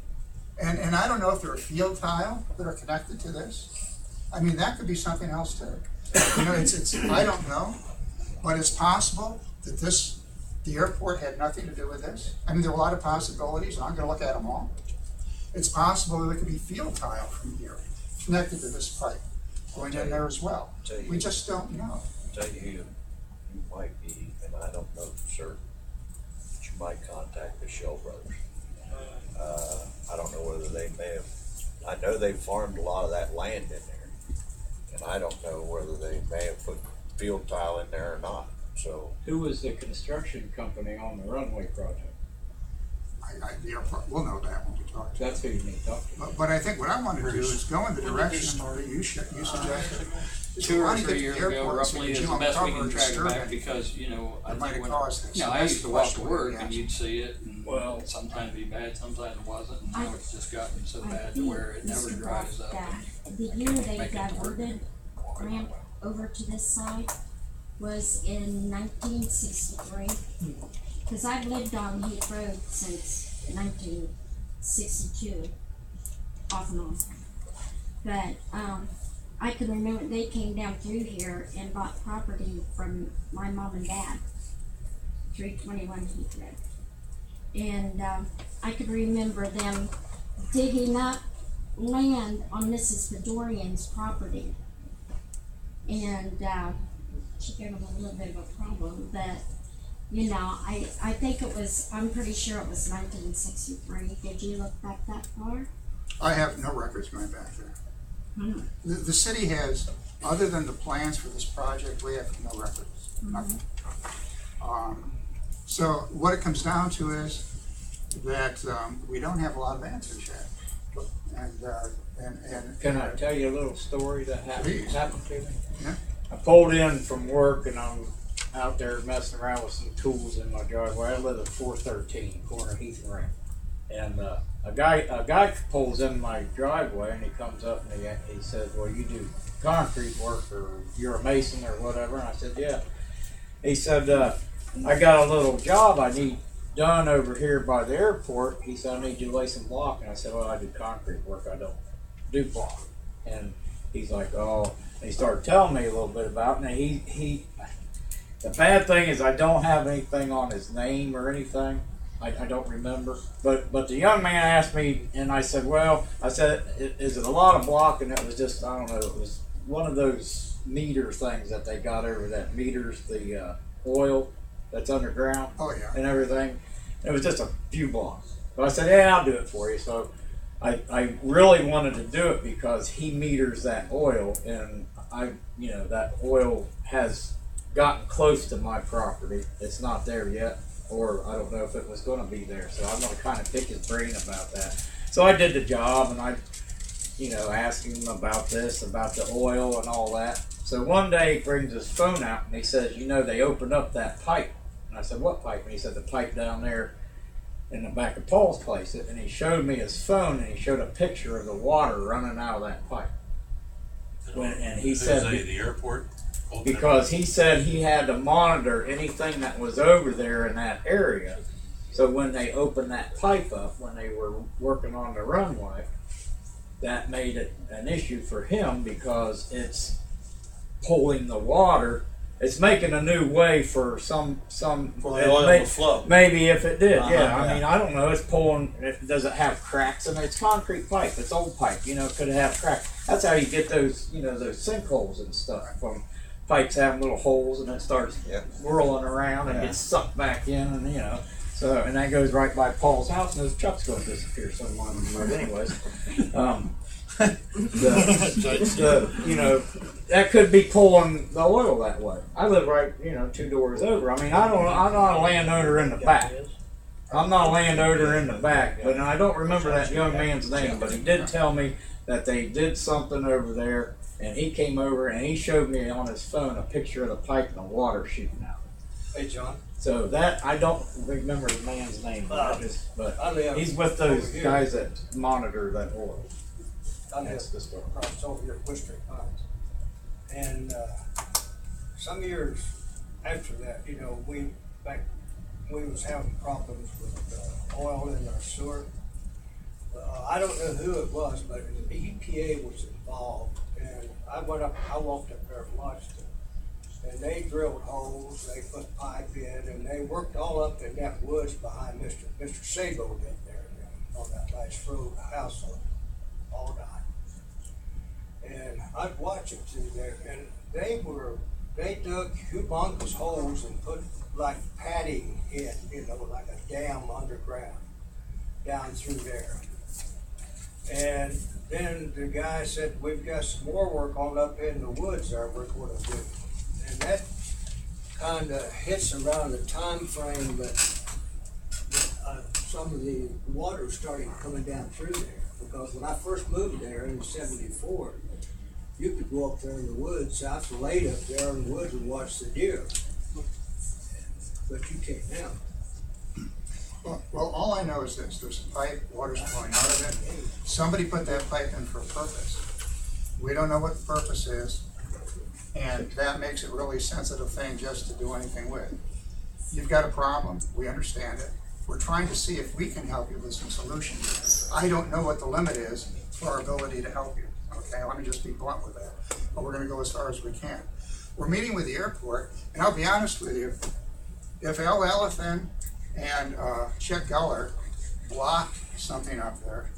and I don't know if they're a field tile that are connected to this. I mean, that could be something else too. You know, it's I don't know, but it's possible that the airport had nothing to do with this. I mean, there are a lot of possibilities, and I'm gonna look at them all. It's possible that it could be field tile from here, connected to this pipe, going in there as well. We just don't know. Tell you might be, and I don't know for certain, but you might contact the Shell brothers. I don't know whether they may have, I know they farmed a lot of that land in there, and I don't know whether they may have put field tile in there or not, so. Who was the construction company on the runway project? The airport, we'll know that when we talk to them. That's who you need to talk to. But I think what I want to do is go in the direction that you suggested. Is we 2 or want to 3 get years the ago, airport so roughly, that is you the best we uncover can track it back, disturbance. because, you know, I That might think have when, caused this. you know, So I that's used to the walk question to we work asked. and you'd see it, and Well- sometimes it'd be bad, sometimes it wasn't, and now it's just gotten so I bad to think where it never Mr. dries Buck, up. that the year they Make it work. diverted Ramp over to this side was in 1963. Cause I've lived on Heath Road since 1962, off and on. But, I can remember they came down through here and bought property from my mom and dad, 321 Heath Road. And, I could remember them digging up land on Mrs. Fedorian's property and she gave him a little bit of a problem, but you know, I think it was, I'm pretty sure it was 1963. Did you look back that far? I have no records going back there. The city has, other than the plans for this project, we have no records, nothing. So what it comes down to is that we don't have a lot of answers yet. And Can I tell you a little story that Please. happened to me? Yeah. I pulled in from work and I'm out there messing around with some tools in my driveway. I live at 413 corner Heath and Ramp. And a guy pulls in my driveway and he comes up and he says, "Well, you do concrete work or you're a mason or whatever?" And I said, "Yeah." He said, "I got a little job I need done over here by the airport." He said, "I need you to lay some block." And I said, "Well, I do concrete work. I don't do block." And he's like, "Oh," and he started telling me a little bit about it. And the bad thing is I don't have anything on his name or anything. I don't remember. But the young man asked me, and I said, "Well," I said, "Is it a lot of block?" And it was just, I don't know, it was one of those meter things that they got over that meters the oil that's underground. Oh, yeah. And everything. It was just a few blocks. But I said, "Yeah, I'll do it for you." So I really wanted to do it because he meters that oil, and that oil has gotten close to my property. It's not there yet, or I don't know if it was going to be there. So I'm going to kind of pick his brain about that. So I did the job, and I, asked him about this, about the oil and all that. So one day he brings his phone out and he says, "They opened up that pipe." And I said, "What pipe?" And he said, "The pipe down there in the back of Paul's place." And he showed me his phone and he showed a picture of the water running out of that pipe. And he said, the airport? because he said he had to monitor anything that was over there in that area. So when they opened that pipe up, when they were working on the runway, that made it an issue for him because it's pulling the water. It's making a new way for some For the oil to flow. Maybe if it did, Uh-huh, yeah. I yeah. mean, I don't know. It's pulling. Does it have cracks? And it's concrete pipe. It's old pipe. Could it have cracks? That's how you get those, those sinkholes and stuff from pipes having little holes, and it starts whirling around and gets sucked back in, and So, and that goes right by Paul's house, and his truck's going to disappear sometime. But anyways, that could be pulling the oil that way. I live right, 2 doors over. I mean, I'm not a landowner in the back. I'm not a landowner in the back, but I don't remember that young man's name, but he did tell me that they did something over there, and he came over and he showed me on his phone a picture of the pipe and the water shooting out. Hey, John. So that, I don't remember the man's name, but he's with those guys that monitor that oil. That's the story. It's over here at Western Pines. And some years after that, we was having problems with oil in our sewer. I don't know who it was, but the EPA was involved. And I walked up there and watched it. And they drilled holes, they put pipe in, and they worked all up in that woods behind Mr. Sabo lived there, on that last row house all night. And I'd watch it through there, and they dug humongous holes and put like padding in, like a dam underground down through there. And then the guy said, "We've got some more work on up in the woods there we're going to do." And that kind of hits around the time frame that some of the water started coming down through there. Because when I first moved there in '74, you could go up there in the woods, out the lake up there in the woods and watch the deer. But you can't now. Well, all I know is this: there's a pipe, water's flowing out of it. Somebody put that pipe in for a purpose. We don't know what the purpose is, and that makes it a really sensitive thing just to do anything with. You've got a problem, we understand it. We're trying to see if we can help you with some solutions. I don't know what the limit is for our ability to help you. Okay, let me just be blunt with that. But we're going to go as far as we can. We're meeting with the airport, and I'll be honest with you, if Al Elephant and Chet Geller blocked something up there,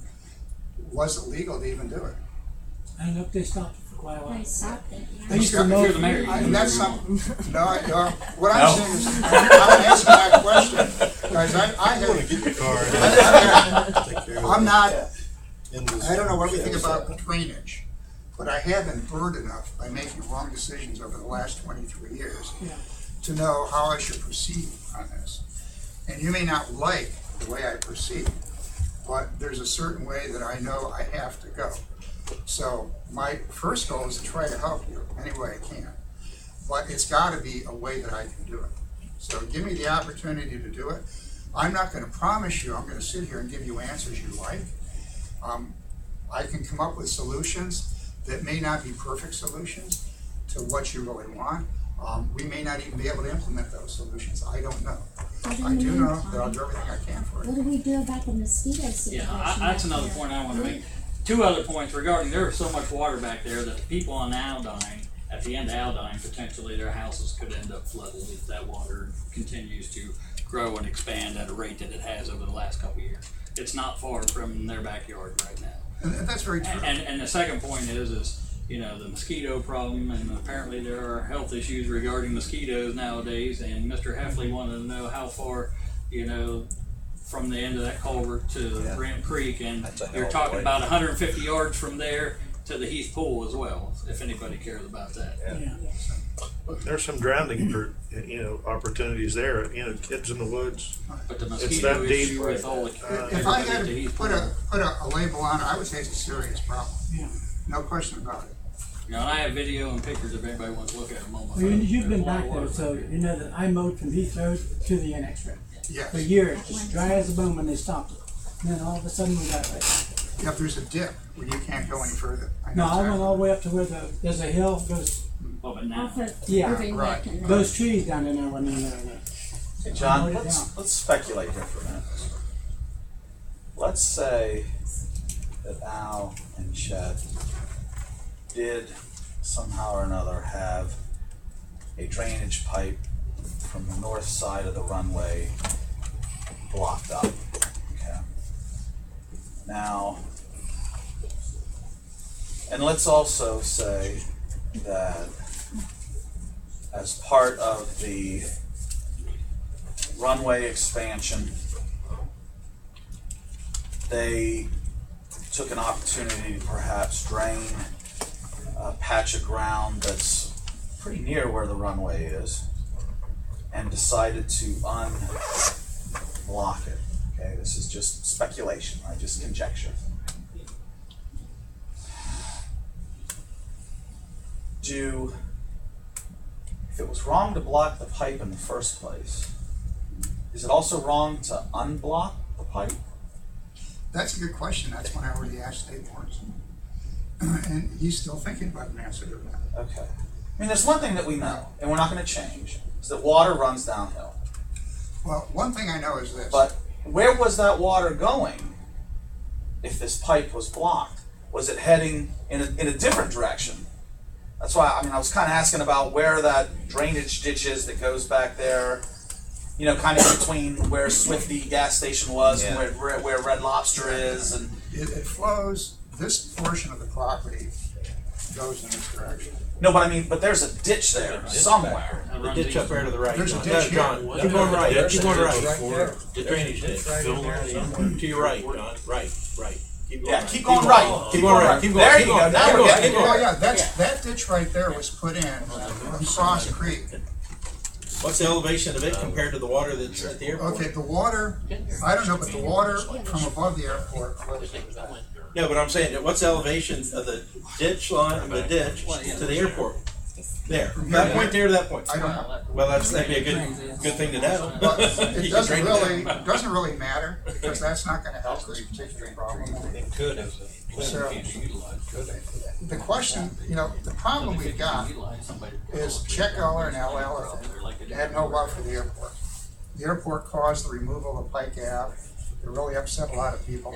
was it legal to even do it? I don't know if they stopped it for while. I stopped it, I used to mow. You're the mayor. And that's some, no, what I'm saying is, I'm asking that question, guys, I have, I'm not, I don't know everything about drainage, but I have been burned enough by making wrong decisions over the last 23 years Yeah. to know how I should proceed on this. And you may not like the way I proceed, but there's a certain way that I know I have to go. So my first goal is to try to help you any way I can, but it's gotta be a way that I can do it. So give me the opportunity to do it. I'm not gonna promise you, I'm gonna sit here and give you answers you like. I can come up with solutions that may not be perfect solutions to what you really want. We may not even be able to implement those solutions, I don't know. But in I the do know that I'll meantime, do everything I can for what you. do we do about the mosquito situation? Yeah, that's out another there? point I want to make. Two other points regarding there's so much water back there that the people on Aldine, at the end of Aldine, potentially their houses could end up flooded if that water continues to grow and expand at a rate that it has over the last couple of years. It's not far from their backyard right now. And that's very true. And the second point is you know, the mosquito problem, and apparently there are health issues regarding mosquitoes nowadays, and Mr. Heffley wanted to know how far, you know, from the end of that culvert to Ramp Creek, and That's a hell you're of a talking way. about 150 yards from there to the Heath Pool as well, if anybody cares about that. Yeah. There's some drowning, opportunities there, kids in the woods. But the that mosquito deep, issue with all the If I everybody had at the to Heath put Pool. a label on it, I would say it's a serious problem. Yeah. No question about it. You know, and I have video and pictures if anybody wants to look at them on my Well, phone. you've been There's a lot back of there, water so back you know that I mowed from Heath Road to the NX Road. Yes. For years, just dry as a bone when they stopped it. And then all of a sudden we got like, If there's a dip where you can't go any further. no, I went exactly. all the way up to where there's a hill, goes, Oh, but now, Off of Yeah, Irving right. Neck and those trees down in there when they're there. Hey, John, Write it let's speculate here for a minute. Let's say that Al and Chet did somehow or another have a drainage pipe from the north side of the runway blocked up. Okay. Now, and let's also say that as part of the runway expansion, they took an opportunity to perhaps drain a patch of ground that's pretty near where the runway is and decided to unblock it. Okay, this is just speculation, right? Just conjecture. If it was wrong to block the pipe in the first place, is it also wrong to unblock the pipe? That's a good question. That's one I already asked State Boards. And he's still thinking about an answer to that. Okay. I mean, there's one thing that we know, and we're not going to change, is that water runs downhill. Well, one thing I know is this. But where was that water going if this pipe was blocked? Was it heading in a different direction? That's why, I was kind of asking about where that drainage ditch is that goes back there, you know, kind of between where Swifty gas station was and where Red Lobster is. And It flows, this portion of the property goes in this direction. no, but there's a ditch there somewhere. that The runs ditch east. up there to the right. There's a John. ditch here. John, keep going right, keep going right. The drainage ditch. To your right, John, right. Keep going Yeah, right. keep going right. Keep going right. Keep going. There keep you go. going, Now keep we're going, getting keep Oh, going. yeah, that ditch right there was put in from Cross Creek. What's the elevation of it compared to the water that's at the airport? Okay, the water, I don't know, but the water from above the airport flows. No, but I'm saying, what's the elevation of the ditch line, the ditch to the airport? There, from that point there to that point. I don't know. Well, that'd be a good thing to know. But You it can drain it down. doesn't really matter, because that's not gonna help this particular problem. So, the question, the problem we've got is Chet Geller and Al Allerton had no love for the airport. The airport caused the removal of Pike Ave. It really upset a lot of people.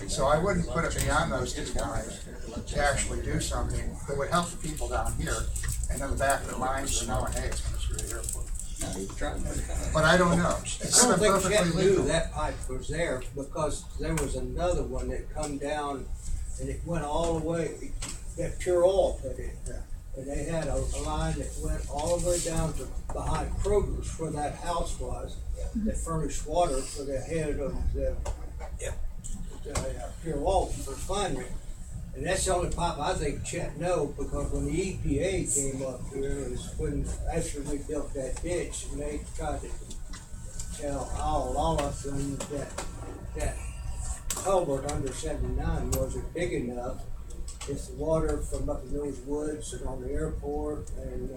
So I wouldn't put it beyond those two guys to actually do something that would help the people down here. And in the back of their minds, they're knowing, hey, it's gonna screw the airport. But I don't know. It's I don't think perfectly Chet knew legal. that pipe was there because there was another one that come down and it went all the way. that pure oil put in. And they had a line that went all the way down to behind Kroger's where that house was, that furnished water for the head of the pure oil refinery. And that's the only pipe I think Chet know, because when the EPA came up here, is when after we built that ditch, and they tried to tell all of them that culvert under 79 wasn't big enough. It's the water from up in those woods and on the airport and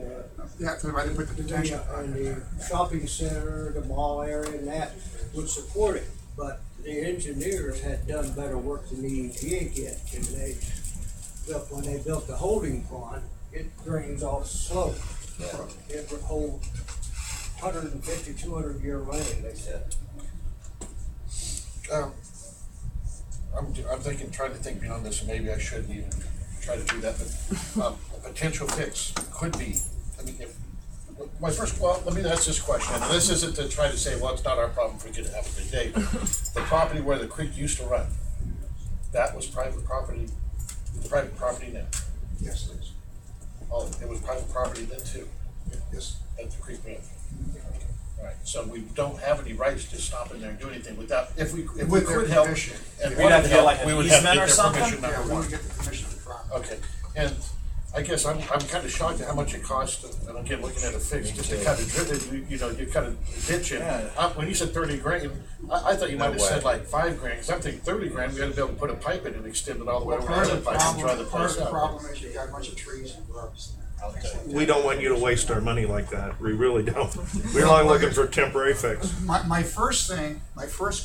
Yeah, so why they put the detention and the shopping center, the mall area, and that would support it. But the engineers had done better work than the EPA did, and when they built the holding pond, it drains off slope. It would hold 150, 200 year rain, they said. I'm thinking, trying to think beyond this, and maybe I shouldn't even try to do that, but a potential fix could be, I mean, if, let me ask this question, and this isn't to try to say, well, it's not our problem, forget it, have a good day. The property where the creek used to run, that was private property, private property now. Yes, it is. Oh, it was private property then too, Yes. at the creek ran. Right, so we don't have any rights to stop in there and do anything without, if we With their could help. permission. And We'd have to get help, like an we would have to easement get or their something? permission, Yeah, number we one. would get the permission of the property. Okay, and I guess I'm kind of shocked at how much it costs, and again, looking at a fix, just to kind of drip it, you know, you kind of ditch it. Yeah. When you said 30 grand, I thought you might have No way. said like 5 grand, because I'm thinking 30 grand, we had to be able to put a pipe in and extend it all the way Well, over part the of other the pipe and dry the problem, part of place the out. problem is you got a bunch of trees and grubs there. We don't want you to waste our money like that, we really don't. We're not looking for a temporary fix. My first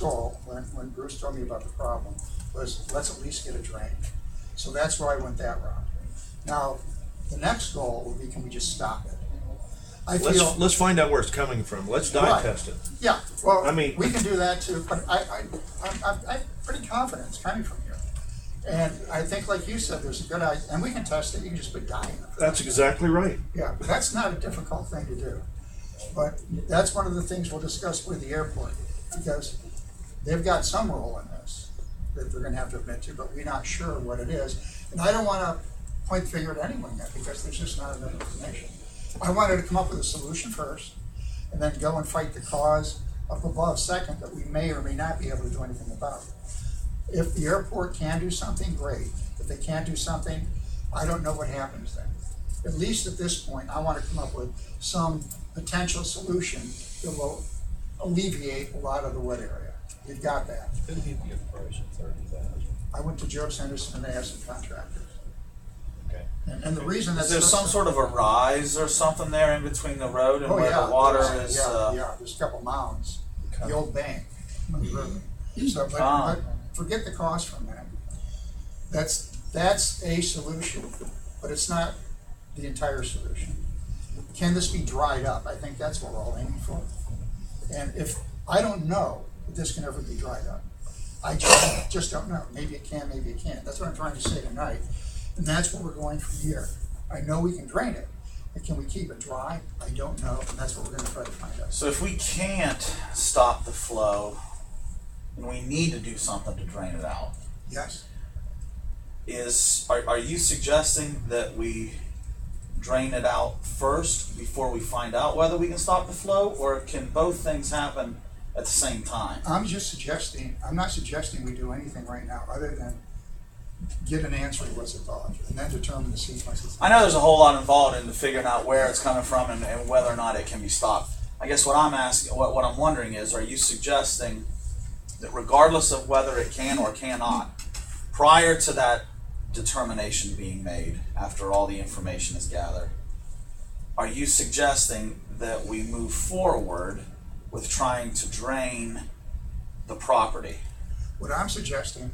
goal, when Bruce told me about the problem, was let's at least get a drain. So that's why I went that route. Now, the next goal will be, can we just stop it? I feel, Let's find out where it's coming from, let's dye test it. yeah, well, I mean- we can do that too, but I'm pretty confident it's coming from here. And I think, like you said, there's a good idea, and we can test it, you can just put dye in it. That's exactly right. Yeah, but that's not a difficult thing to do. But that's one of the things we'll discuss with the airport, because they've got some role in this that they're gonna have to admit to, but we're not sure what it is. And I don't wanna point the finger at anyone yet, because there's just not enough information. I wanted to come up with a solution first, and then go and fight the cause up above second that we may or may not be able to do anything about. If the airport can do something, great. If they can't do something, I don't know what happens then. At least at this point, I want to come up with some potential solution that will alleviate a lot of the wood area. You've got that. Who gave you a price of 30,000? I went to Joe Sanderson and they asked some contractors. Okay. And the reason that's. Is there some sort of a rise or something there in between the road and Oh, where yeah, the water there's- is? Yeah, there's a couple mounds, the old bank on the river. So, but forget the cost from that. That's a solution, but it's not the entire solution. Can this be dried up? I think that's what we're all aiming for. And if, I don't know if this can ever be dried up. I just don't know. Maybe it can, maybe it can't. That's what I'm trying to say tonight. And that's where we're going from here. I know we can drain it, but can we keep it dry? I don't know, and that's what we're gonna try to find out. So if we can't stop the flow, and we need to do something to drain it out, Yes? are you suggesting that we drain it out first before we find out whether we can stop the flow, or can both things happen at the same time? I'm not suggesting we do anything right now, other than get an answer to what's involved, and then determine the sequences. I know there's a whole lot involved into figuring out where it's coming from and whether or not it can be stopped. I guess what I'm wondering is, are you suggesting that regardless of whether it can or cannot, prior to that determination being made, after all the information is gathered, are you suggesting that we move forward with trying to drain the property? What I'm suggesting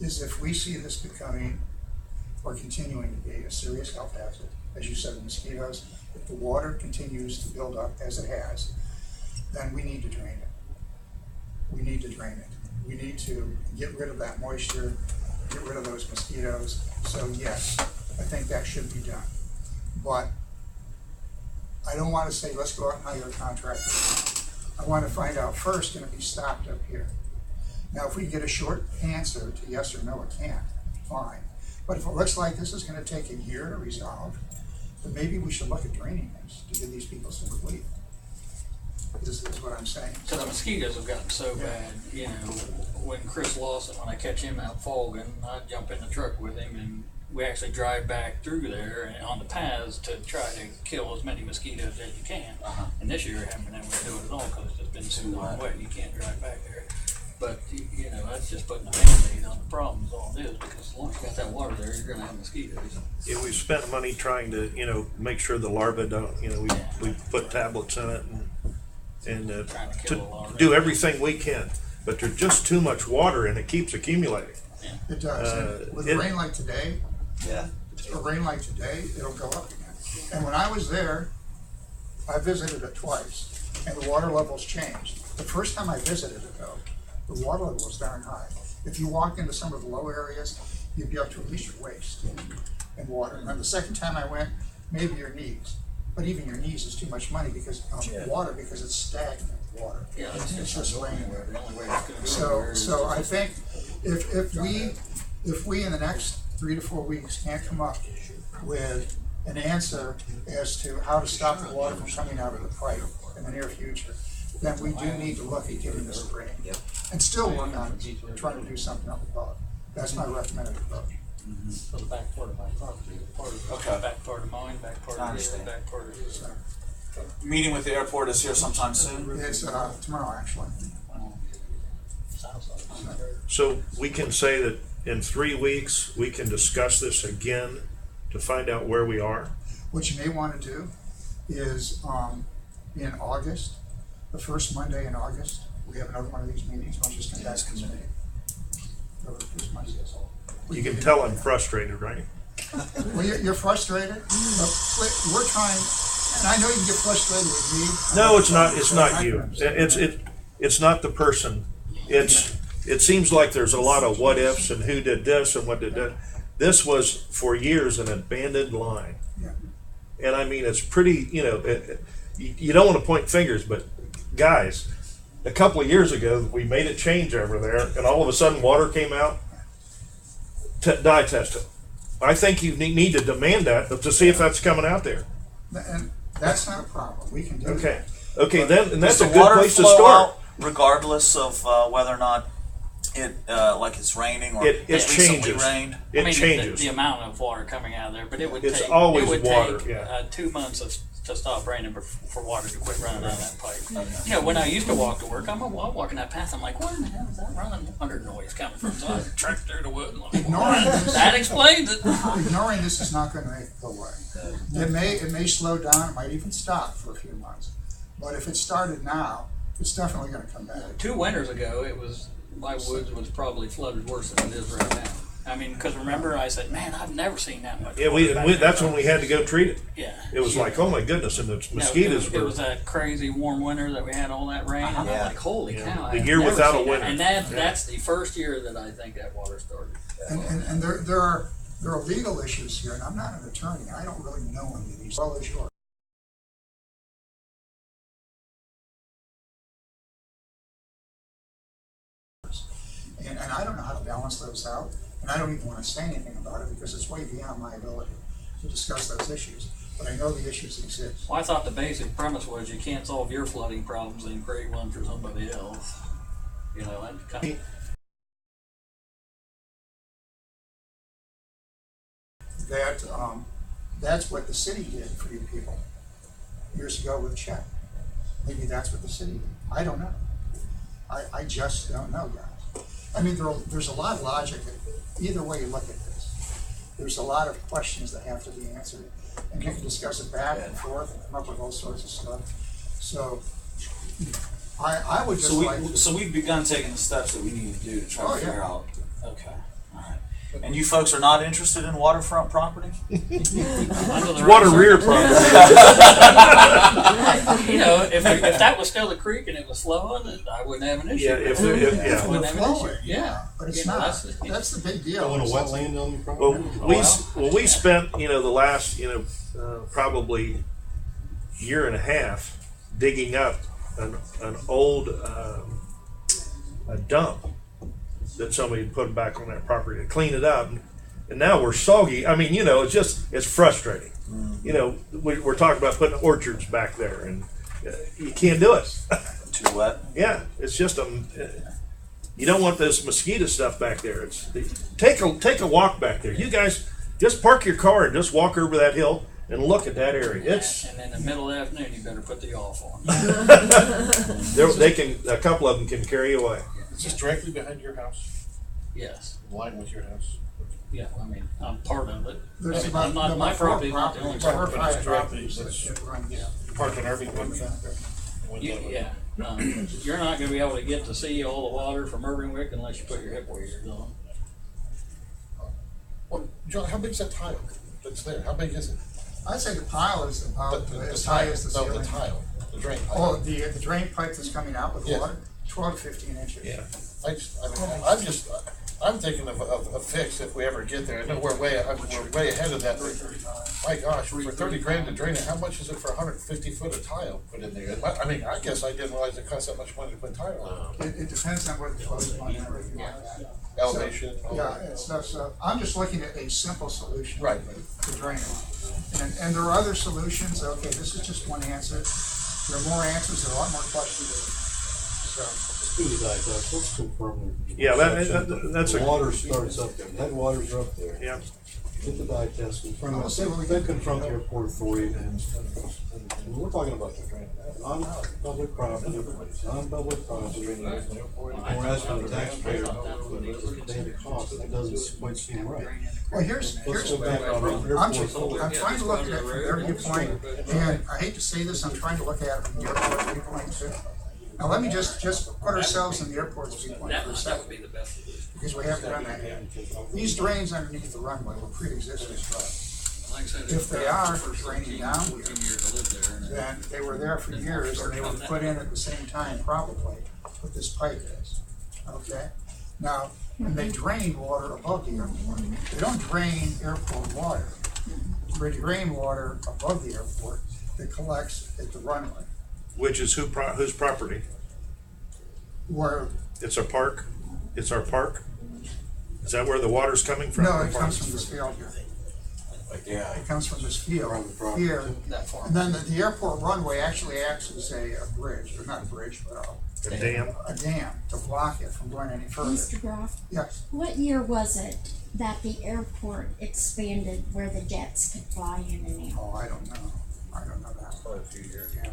is if we see this becoming or continuing to be a serious health hazard, as you said, the mosquitoes, if the water continues to build up as it has, then we need to drain it. We need to drain it. We need to get rid of that moisture, get rid of those mosquitoes. So yes, I think that should be done. But I don't want to say, let's go out and hire a contractor. I want to find out first, can it be stopped up here? Now, if we get a short answer to yes or no, it can't, fine. But if it looks like this is gonna take a year to resolve, then maybe we should look at draining this to give these people some relief. This is what I'm saying. Because the mosquitoes have gotten so bad, you know, when Chris Lawson, when I catch him out fogging, I jump in the truck with him and we actually drive back through there and on the paths to try to kill as many mosquitoes as you can. And this year I haven't been able to do it at all because it's been so long wet, you can't drive back there. But, you know, that's just putting a Band-Aid on the problem is all it is, because as long as you got that water there, you're gonna have mosquitoes. Yeah, we've spent money trying to, you know, make sure the larvae don't, you know, we put tablets in it and Trying to kill the to larvae. do everything we can. But there's just too much water and it keeps accumulating. It does. And with rain like today, it'll go up again. And when I was there, I visited it twice, and the water levels changed. The first time I visited it though, the water level was darn high. If you walked into some of the low areas, you'd be up to at least your waist in water. And then the second time I went, maybe your knees. But even your knees is too much money because water, because it's stagnant water. Yeah, It's just raining. The only way it's gonna go So I think if we in the next 3 to 4 weeks can't come up with an answer as to how to stop the water from coming out of the pipe in the near future, then we do need to look at getting this drained. And still work on trying to do something up above. That's my recommended approach. So the back part of my property, part of Okay. back part of mine, back part I of his, understand. back part of his. Meeting with the airport is here sometime soon. It's tomorrow, actually. Sounds like. So we can say that in 3 weeks, we can discuss this again to find out where we are. What you may want to do is in August, the first Monday in August, we have another one of these meetings. I'll just come back to this meeting. The first Monday is all. You can tell I'm frustrated, right? Well, you're frustrated, but we're trying, and I know you can get frustrated with me. No, it's not. It's not you. It's not the person. It seems like there's a lot of what ifs and who did this and what did that. This was for years an abandoned line, Yeah. and I mean it's pretty. You know, you don't want to point fingers, but guys, a couple of years ago we made a change over there, and all of a sudden water came out. Dye test it. I think you need to demand that to see if that's coming out there. And that's not a problem. We can do Okay. that. Okay, then and that's Does a the good water place to flow start. out regardless of whether or not it like it's raining or It recently changes. rained? It I mean, changes. the amount of water coming out of there, but it would It's take, always it would water, take yeah. 2 months to stop raining for water to quit running out of that pipe. You know, when I used to walk to work, I'm walking that path, I'm like, where in the hell is that running water noise coming from? So I trekked through the wood. Ignoring this, That explains it. ignoring this is not going to make it go away. It may slow down. It might even stop for a few months. But if it started now, it's definitely going to come back. 2 winters ago, my woods was probably flooded worse than it is right now. I mean, because remember, I said, man, I've never seen that much. Yeah, water back that's there." when we had to go treat it. Yeah. It was like, oh my goodness, and the No, mosquitoes it were. was that crazy warm winter that we had all that rain, and I'm Yeah. like, holy Yeah. cow! The I've year never without a seen that. winter. And Yeah. that's the first year that I think that water started. And there are legal issues here, and I'm not an attorney. I don't really know any of these, as well as yours. And I don't know how to balance those out, and I don't even want to say anything about it because it's way beyond my ability to discuss those issues. But I know the issues exist. Well, I thought the basic premise was you can't solve your flooding problems and create one for somebody else. You know, that kind of. That's what the city did for you people years ago with Chet. Maybe that's what the city did. I don't know. I just don't know, guys. I mean, there's a lot of logic either way you look at this. There's a lot of questions that have to be answered, and you can discuss it back and forth and come up with all sorts of stuff. So I would just like to. So we've begun taking the steps that we need to do to try Oh, to figure yeah. out. Okay, all right. And you folks are not interested in waterfront property? Water rear property. You know, if that was still the creek and it was flowing, then I wouldn't have an issue. Yeah, I wouldn't have an issue. Flowing, Yeah, but it's You know, not. That's the big deal. Going a wetland on your property? Well, we spent the last probably year and a half digging up an old a dump that somebody had put back on that property to clean it up, and now we're soggy. I mean, it's frustrating. We're talking about putting orchards back there, and you can't do it. Too wet. Yeah, it's just you don't want this mosquito stuff back there. Take a walk back there. You guys just park your car and just walk over that hill and look at that area. And in the middle of the afternoon, you better put the off on. A couple of them can carry you away. Is this directly behind your house? Yes. In line with your house? Yeah, I mean, I'm part of it. There's I mean, about my property, not the only Right, property. but it's five directly, properties that run, you park in every one. Yeah. You're not gonna be able to get to see all the water from Irvingwick unless you put your hip waders on. Well, John, how big is that tile that's there? How big is it? I'd say the pile is about The as high tile, as the no, ceiling. the tile, the drain pipe. Oh, the drain pipe that's coming out with Yes. water, 12 to 15 inches. Yeah. I'm thinking of a fix if we ever get there. I know we're way ahead of that. But my gosh, for 30 grand to drain it, how much is it for 150 foot of tile put in there? I mean, I guess I didn't realize it cost that much money to put tile on. It depends on where the flow is going and everything like that. Elevation. all Yeah, that. and stuff, so I'm just looking at a simple solution. Right. To drain it. And there are other solutions, okay, this is just one answer. There are more answers, there are a lot more questions. So, Let's confirm. Yeah, that's The a water starts up there, headwaters are up there. yeah. Get the dye test, confirm We'll see what we then can- confront the airport authority, and we're talking about non-public property, non-public property. And we're asking the taxpayer to pay the cost, that doesn't quite seem right. well, here's Let's go back on the I'm airport. trying to look at it from their viewpoint, and I hate to say this, I'm trying to look at it from the airport viewpoint too. Now, let me just put ourselves in the airport's viewpoint for a That second, would be the best solution. because we haven't done that yet. These drains underneath the runway were pre-existing. Like I said, If they are draining down here, 14 years to live there. And then they were there for years, and they were put in at the same time probably, what this pipe is, okay? Now, when they drain water above the airport, they don't drain airport water. They drain water above the airport that collects at the runway, Which is whose property? where, It's our park. It's our park. Is that where the water's coming from? no, it comes from this field here. Yeah. It comes from this field property. here. that farm. And then the airport runway actually acts as a bridge, or not a bridge, but A dam. a dam to block it from going any further. Mr. Groff, Yes, what year was it that the airport expanded where the jets could fly in and out? oh, I don't know that. Quite a few years. Yeah.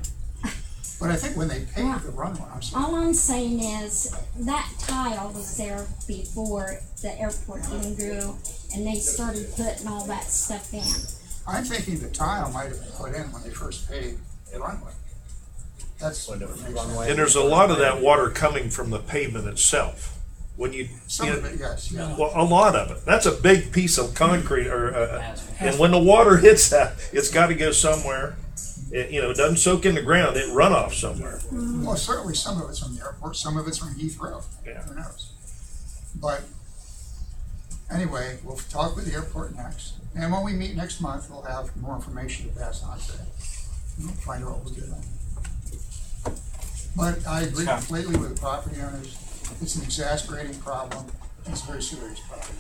But I think when they paved the runway, I'm sorry. All I'm saying is that tile was there before the airport even grew, and they started putting all that stuff in. I'm thinking the tile might have been put in when they first paved the runway. That's When the what makes runway- sense. And there's a lot of that water coming from the pavement itself. When Some of it, yes, yeah. well, a lot of it. That's a big piece of concrete, and when the water hits that, it's got to go somewhere. It doesn't soak in the ground. It run off somewhere. Well, certainly some of it's from the airport, some of it's from Heath Road. Yeah. Who knows? But anyway, we'll talk with the airport next. And when we meet next month, we'll have more information to pass on to them. We'll find out what we're doing. But I agree completely with the property owners. It's an exasperating problem. It's a very serious problem.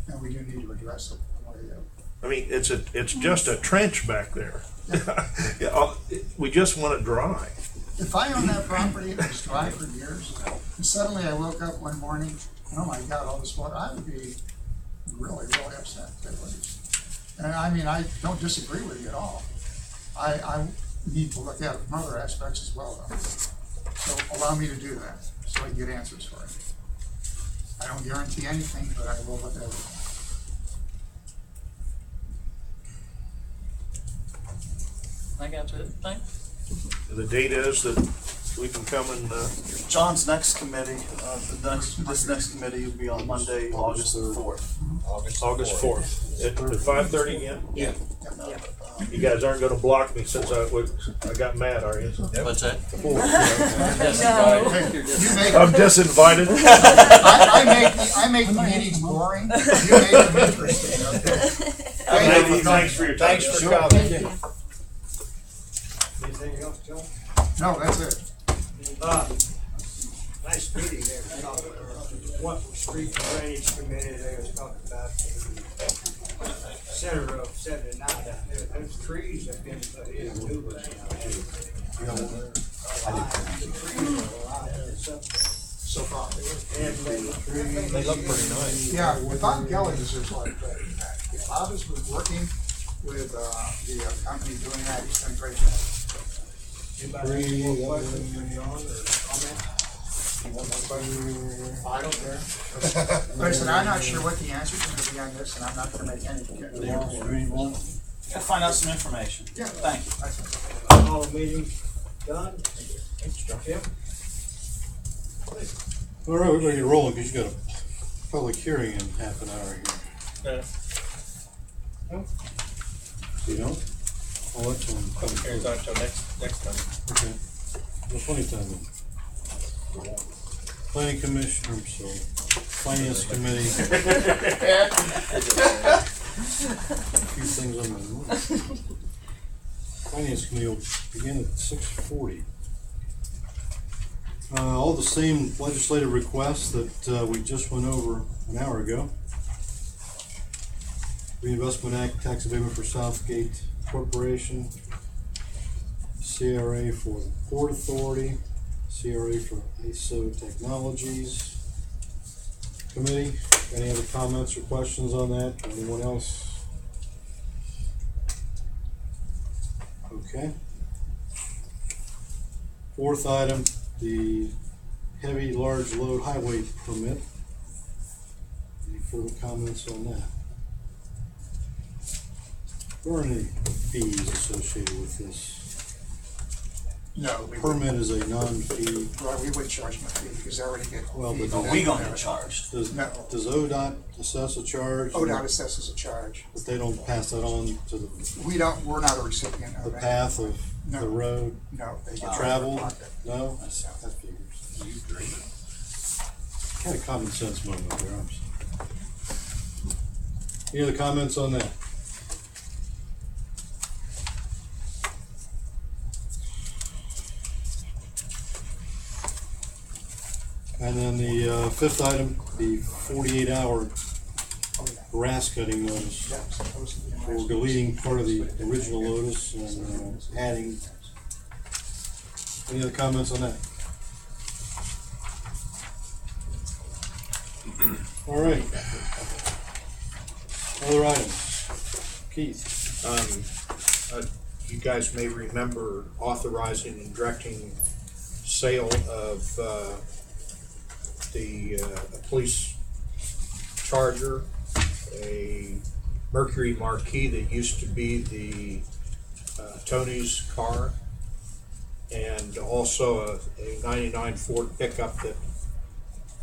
And we do need to address it one way or the other. I mean, it's just a trench back there. We just want it dry. If I owned that property and it was dry for years, and suddenly I woke up one morning, and oh my God, all this water, I would be really, really upset. And I mean, I don't disagree with you at all. I need to look at it from other aspects as well, though. So allow me to do that, so I can get answers for you. I don't guarantee anything, but I will look at it. I think that's it. Thanks. The date is that we can come and John's next committee, this next committee will be on Monday, August 4th. August 4th at 5:30 again. Yeah. You guys aren't going to block me since I got mad, are you? What's that? You make, I'm disinvited. I make the meetings boring, you make them interesting, okay? Thanks for your time. Thanks for coming. Anything else, John? No, that's it. Nice meeting there. What street and drainage committee they was talking about the center of 79 out there. Those trees have been put in new ones now. The trees are alive. So far. And They look pretty nice. Yeah, with Bob Kelly, this is like, if Bob is working with the company doing that, he's doing great job. anybody have any more questions for John or comment? I don't care. Like I said, I'm not sure what the answer's gonna be on this, and I'm not gonna make any. Gotta find out some information. Yeah. Thank you. All the meetings done? Tim? All right, we're gonna get rolling because you got a public hearing in half an hour here. You don't? I'll let them come. Here's on till next time. Okay. Well, plenty of time then. Planning Commission, I'm sorry, Finance Committee. A few things on my mind. Finance Committee will begin at 6:40. All the same legislative requests that we just went over an hour ago. Reinvestment Act, tax abatement for Southgate Corporation, CRA for the Port Authority, CRA for ISO Technologies Committee. Any other comments or questions on that? Anyone else? Okay. Fourth item, the heavy large load highway permit. Any further comments on that? There aren't any fees associated with this. No, Permit is a non-fee. Right, we would charge them a fee because they already get. Well, but Are we gonna get charged? Does No. ODOT assess a charge? ODOT assesses a charge. But they don't pass that on to the We're not a recipient of the that. path of No. the road No, they get traveled? pocket. No? No. That figures. Kind of common sense moment there, I'm sorry. Any other comments on that? And then the fifth item, the 48-hour grass cutting notice. Yeah, supposed to be in For last deleting part of the original notice and adding. Any other comments on that? All right. Other items. Keith. You guys may remember authorizing and directing sale of the police Charger, a Mercury Marquis that used to be the Tony's car, and also a 99 Ford pickup that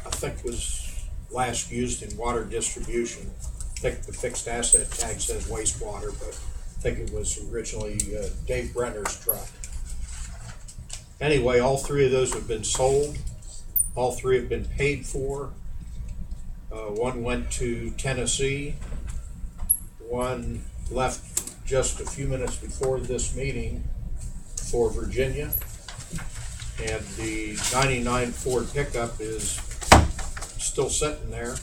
I think was last used in water distribution. I think the fixed asset tag says wastewater, but I think it was originally Dave Brenner's truck. Anyway, all three of those have been sold. All three have been paid for. One went to Tennessee. One left just a few minutes before this meeting for Virginia. And the 99 Ford pickup is still sitting there,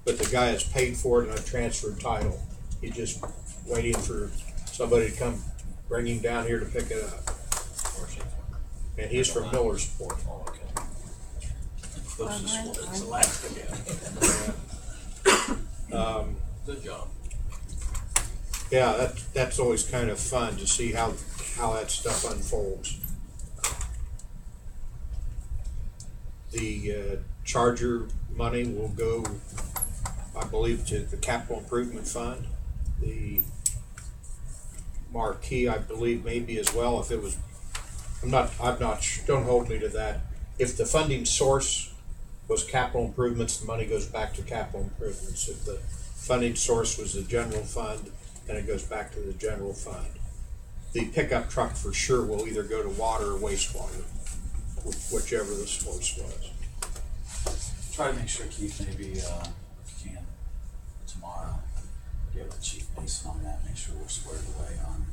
but the guy has paid for it and I transferred title. He's just waiting for somebody to come bring him down here to pick it up. And he's from Millersport. Good job. Yeah, that's always kind of fun to see how that stuff unfolds. The Charger money will go, I believe, to the capital improvement fund. The Marquis, I believe, maybe as well. If it was, I'm not, don't hold me to that. If the funding source was capital improvements, the money goes back to capital improvements. If the funding source was the general fund, then it goes back to the general fund. The pickup truck for sure will either go to water or wastewater, whichever the source was. Try to make sure Keith maybe, if you can, tomorrow, get with Chief Mason on that, make sure we're squared away on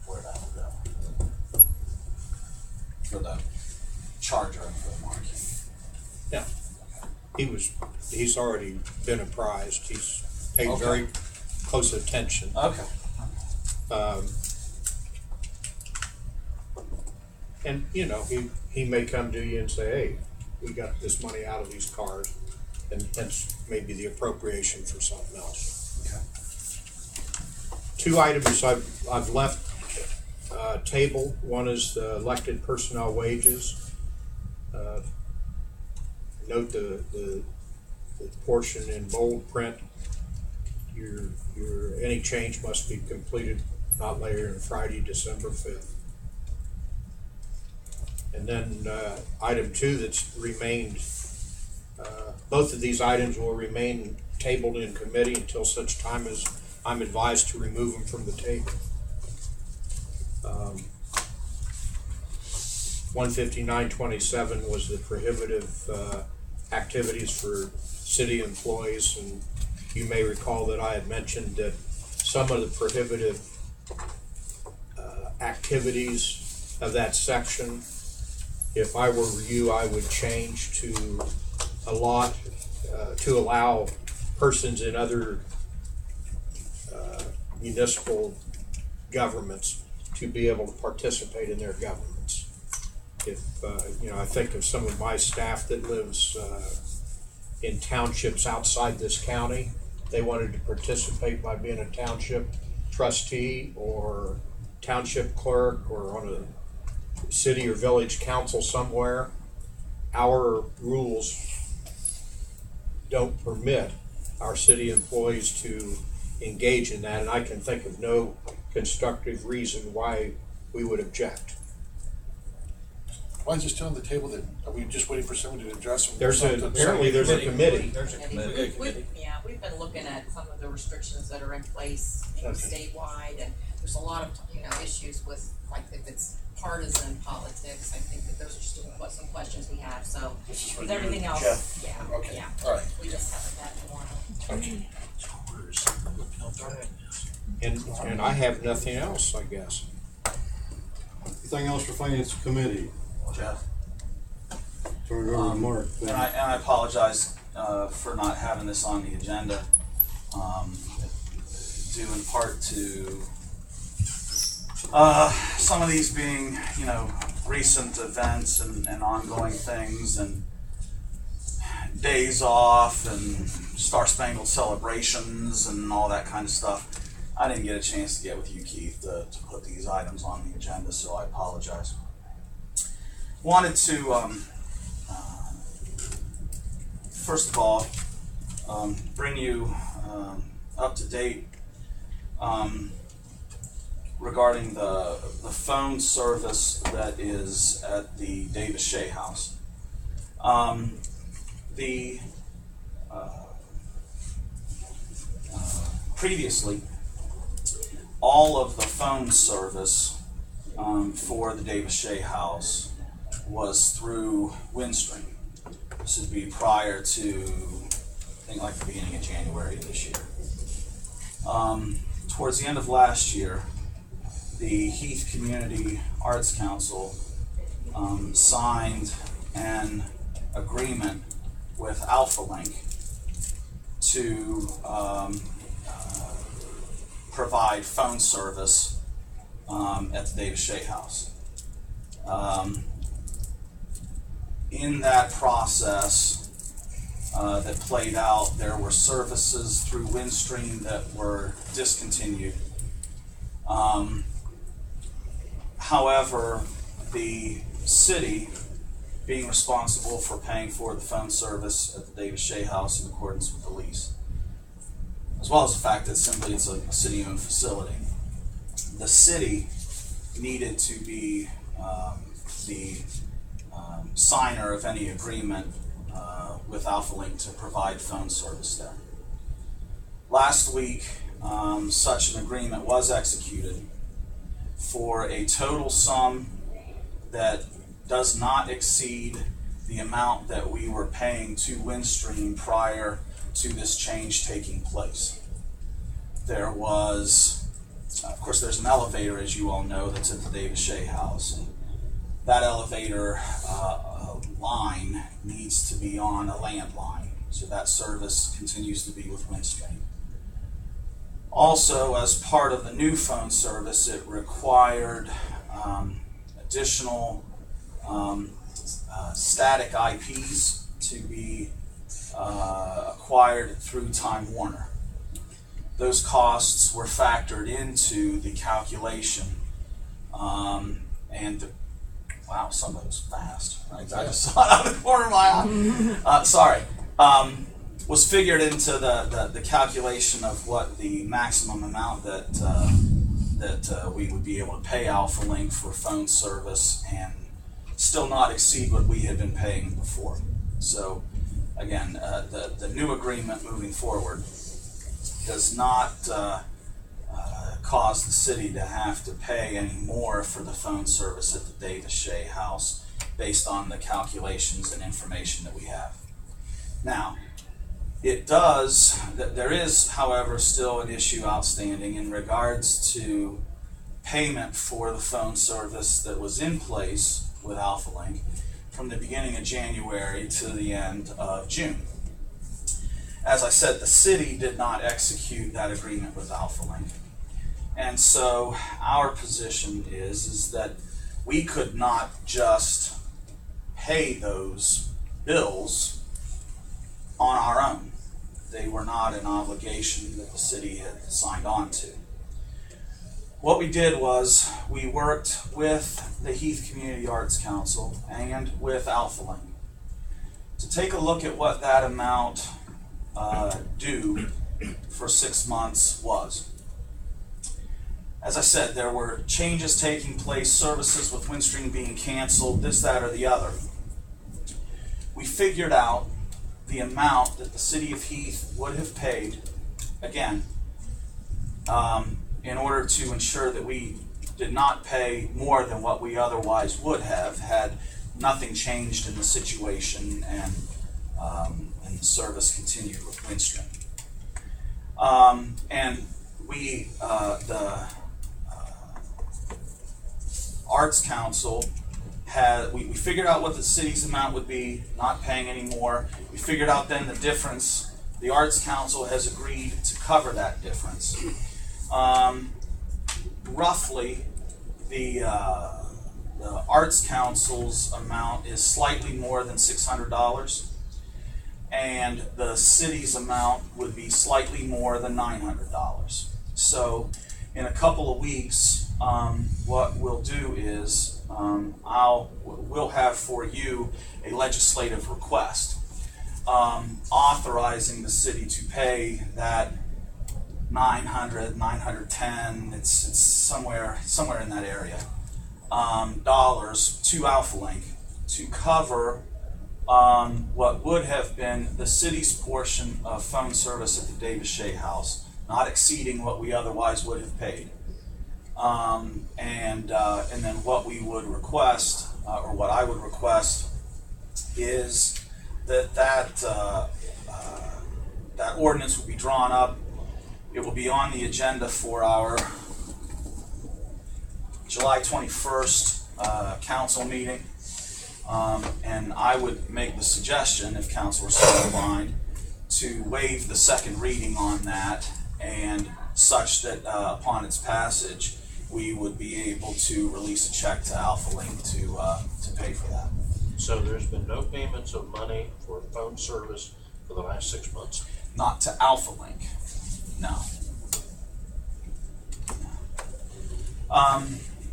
where that will go. For the Charger and for the Marquis. Yeah. He's already been apprised. He's paid Okay. very close attention. Okay. And, you know, he may come to you and say, hey, we got this money out of these cars, and hence maybe the appropriation for something else. Okay. Two items I've left tabled. One is the elected personnel wages. Note the portion in bold print. Your any change must be completed not later than Friday, December 5th. And then item 2 that's remained, both of these items will remain tabled in committee until such time as I'm advised to remove them from the table. 159.27 was the prohibitive activities for city employees, and you may recall that I had mentioned that some of the prohibitive activities of that section, if I were you, I would change to allow persons in other municipal governments to be able to participate in their governments. If I think of some of my staff that lives in townships outside this county, they wanted to participate by being a township trustee or township clerk or on a city or village council somewhere. Our rules don't permit our city employees to engage in that, and I can think of no constructive reason why we would object. Why is it still on the table then? Are we just waiting for someone to address them? Apparently there's a committee. There's a committee. We've been looking at some of the restrictions that are in place, statewide, and there's a lot of, issues with, like, if it's partisan politics. I think that those are still some questions we have, so with everything else, Jeff. yeah, Okay. yeah. All right. We just haven't had one. Okay. And I have nothing else, I guess. Anything else for Finance Committee? Jeff. Turn it over to Mark. And I apologize for not having this on the agenda, due in part to some of these being, recent events and ongoing things and days off and Star Spangled celebrations and all that kind of stuff. I didn't get a chance to get with you, Keith, to put these items on the agenda, so I apologize. Wanted to, first of all, bring you up to date regarding the phone service that is at the Davis Shea House. Previously, all of the phone service for the Davis Shea House was through Windstream. This would be prior to, I think, like the beginning of January of this year. Towards the end of last year, the Heath Community Arts Council signed an agreement with AlphaLink to provide phone service at the Davis Shea House. In that process that played out, there were services through Windstream that were discontinued. However, the city, being responsible for paying for the phone service at the Davis Shea House in accordance with the lease, as well as the fact that simply it's a city-owned facility, the city needed to be the signer of any agreement with AlphaLink to provide phone service there. Last week, such an agreement was executed for a total sum that does not exceed the amount that we were paying to Windstream prior to this change taking place. There was, of course, there's an elevator, as you all know, that's at the Davis Shea House. And that elevator line needs to be on a landline, so that service continues to be with Windstream. Also, as part of the new phone service, it required additional static IPs to be acquired through Time Warner. Those costs were factored into the calculation, and wow, somebody was fast. I just saw it out of the corner of my eye. Was figured into the calculation of what the maximum amount that we would be able to pay Alpha Link for phone service and still not exceed what we had been paying before. So again, the new agreement moving forward does not cause the city to have to pay any more for the phone service at the Davis Shea House based on the calculations and information that we have. Now, there is, however, still an issue outstanding in regards to payment for the phone service that was in place with Alpha Link from the beginning of January to the end of June. As I said, the city did not execute that agreement with Alpha Link. And so our position is that we could not just pay those bills on our own. They were not an obligation that the city had signed on to. What we did was we worked with the Heath Community Arts Council and with Alpha Link to take a look at what that amount due for 6 months was. As I said, there were changes taking place, services with Windstream being canceled, this, that, or the other. We figured out the amount that the city of Heath would have paid, again, in order to ensure that we did not pay more than what we otherwise would have had nothing changed in the situation and the service continued with Windstream. And we, the Arts Council, we figured out what the city's amount would be, not paying any more. We figured out then the difference. The Arts Council has agreed to cover that difference. Roughly, the Arts Council's amount is slightly more than $600, and the city's amount would be slightly more than $900. So, in a couple of weeks, what we'll do is we'll have for you a legislative request authorizing the city to pay that $910, it's somewhere in that area, dollars to Alpha Link to cover what would have been the city's portion of phone service at the Davis Shea House, not exceeding what we otherwise would have paid. And then what we would request, or what I would request, is that ordinance will be drawn up. It will be on the agenda for our July 21st council meeting. And I would make the suggestion, if council were so inclined, to waive the second reading on that, and such that upon its passage, we would be able to release a check to Alpha Link to pay for that. So there's been no payments of money for phone service for the last 6 months? Not to Alpha Link, no.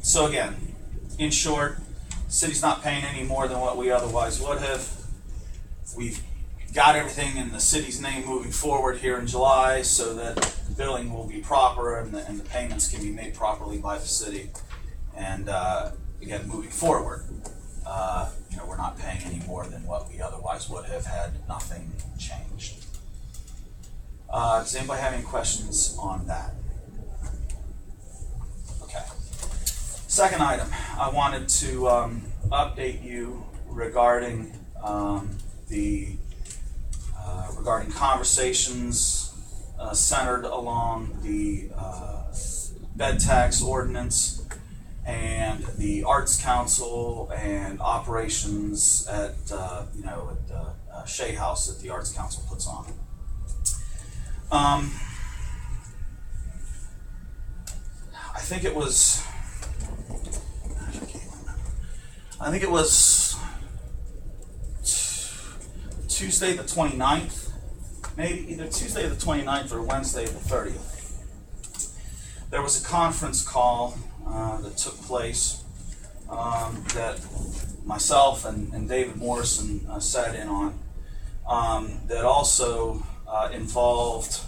So again, in short, the city's not paying any more than what we otherwise would have. We've got everything in the city's name moving forward here in July so that the billing will be proper and the payments can be made properly by the city. And again, moving forward, we're not paying any more than what we otherwise would have had nothing changed. Does anybody have any questions on that? Okay. Second item, I wanted to update you regarding regarding conversations centered along the bed tax ordinance and the Arts Council and operations at Shea House that the Arts Council puts on. I think it was Tuesday the 29th, maybe either Tuesday the 29th or Wednesday the 30th. There was a conference call that took place that myself and David Morrison sat in on, that also involved,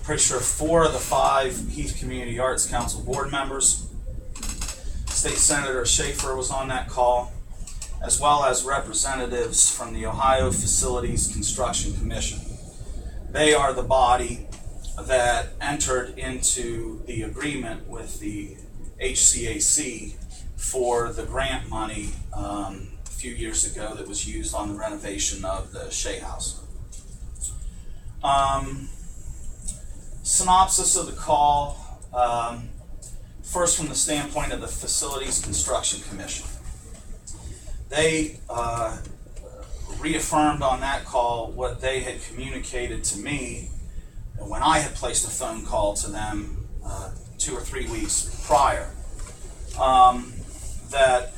pretty sure 4 of the 5 Heath Community Arts Council board members. State Senator Schaefer was on that call, as well as representatives from the Ohio Facilities Construction Commission. They are the body that entered into the agreement with the HCAC for the grant money a few years ago that was used on the renovation of the Shea House. Synopsis of the call, first from the standpoint of the Facilities Construction Commission. They reaffirmed on that call what they had communicated to me when I had placed a phone call to them 2 or 3 weeks prior, that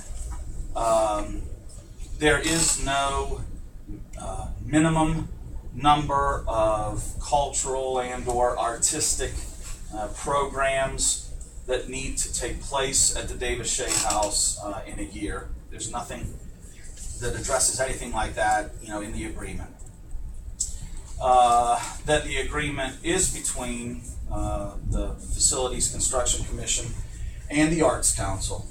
there is no minimum number of cultural and or artistic programs that need to take place at the Davis Shea House in a year. There's nothing that addresses anything like that, in the agreement. That the agreement is between the Facilities Construction Commission and the Arts Council.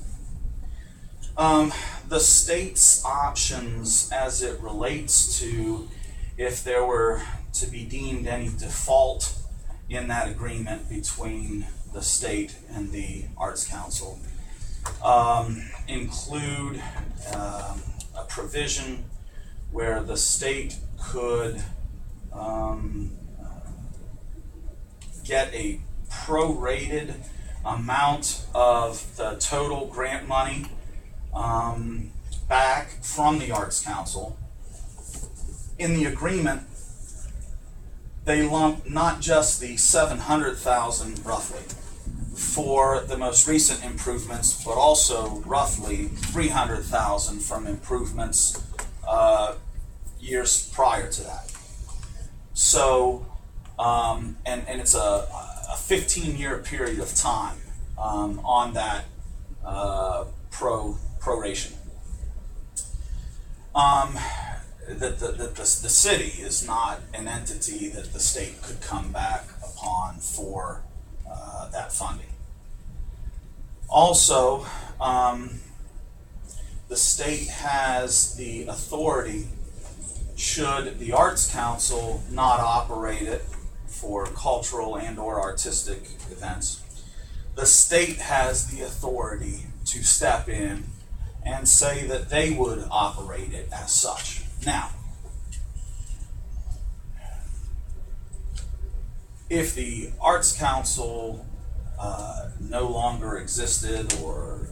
The state's options as it relates to if there were to be deemed any default in that agreement between the state and the Arts Council include a provision where the state could get a prorated amount of the total grant money back from the Arts Council. In the agreement, they lump not just the $700,000 roughly for the most recent improvements, but also roughly $300,000 from improvements years prior to that. So, and it's a 15-year period of time on that proration. The city is not an entity that the state could come back upon for that funding. Also, the state has the authority, should the Arts Council not operate it for cultural and or artistic events, the state has the authority to step in and say that they would operate it as such. Now, if the Arts Council no longer existed, or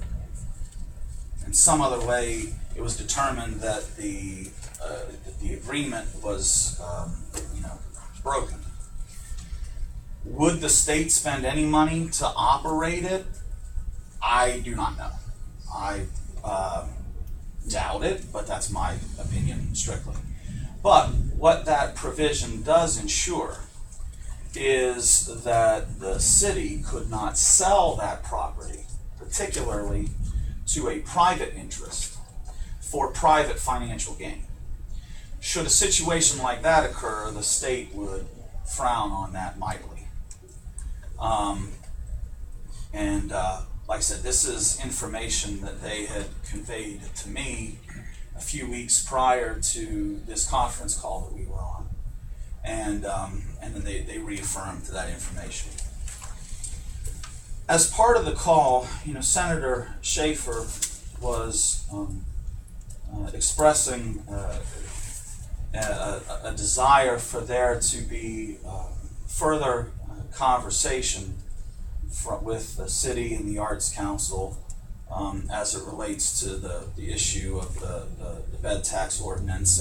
in some other way it was determined that the agreement was broken, would the state spend any money to operate it? I do not know. I doubt it, but that's my opinion strictly. But what that provision does ensure is that the city could not sell that property, particularly to a private interest, for private financial gain. Should a situation like that occur, the state would frown on that mightily. Like I said, this is information that they had conveyed to me a few weeks prior to this conference call that we were on. And then they reaffirmed that information. As part of the call, Senator Schaefer was expressing a desire for there to be further conversation with the city and the Arts Council as it relates to the issue of the bed tax ordinance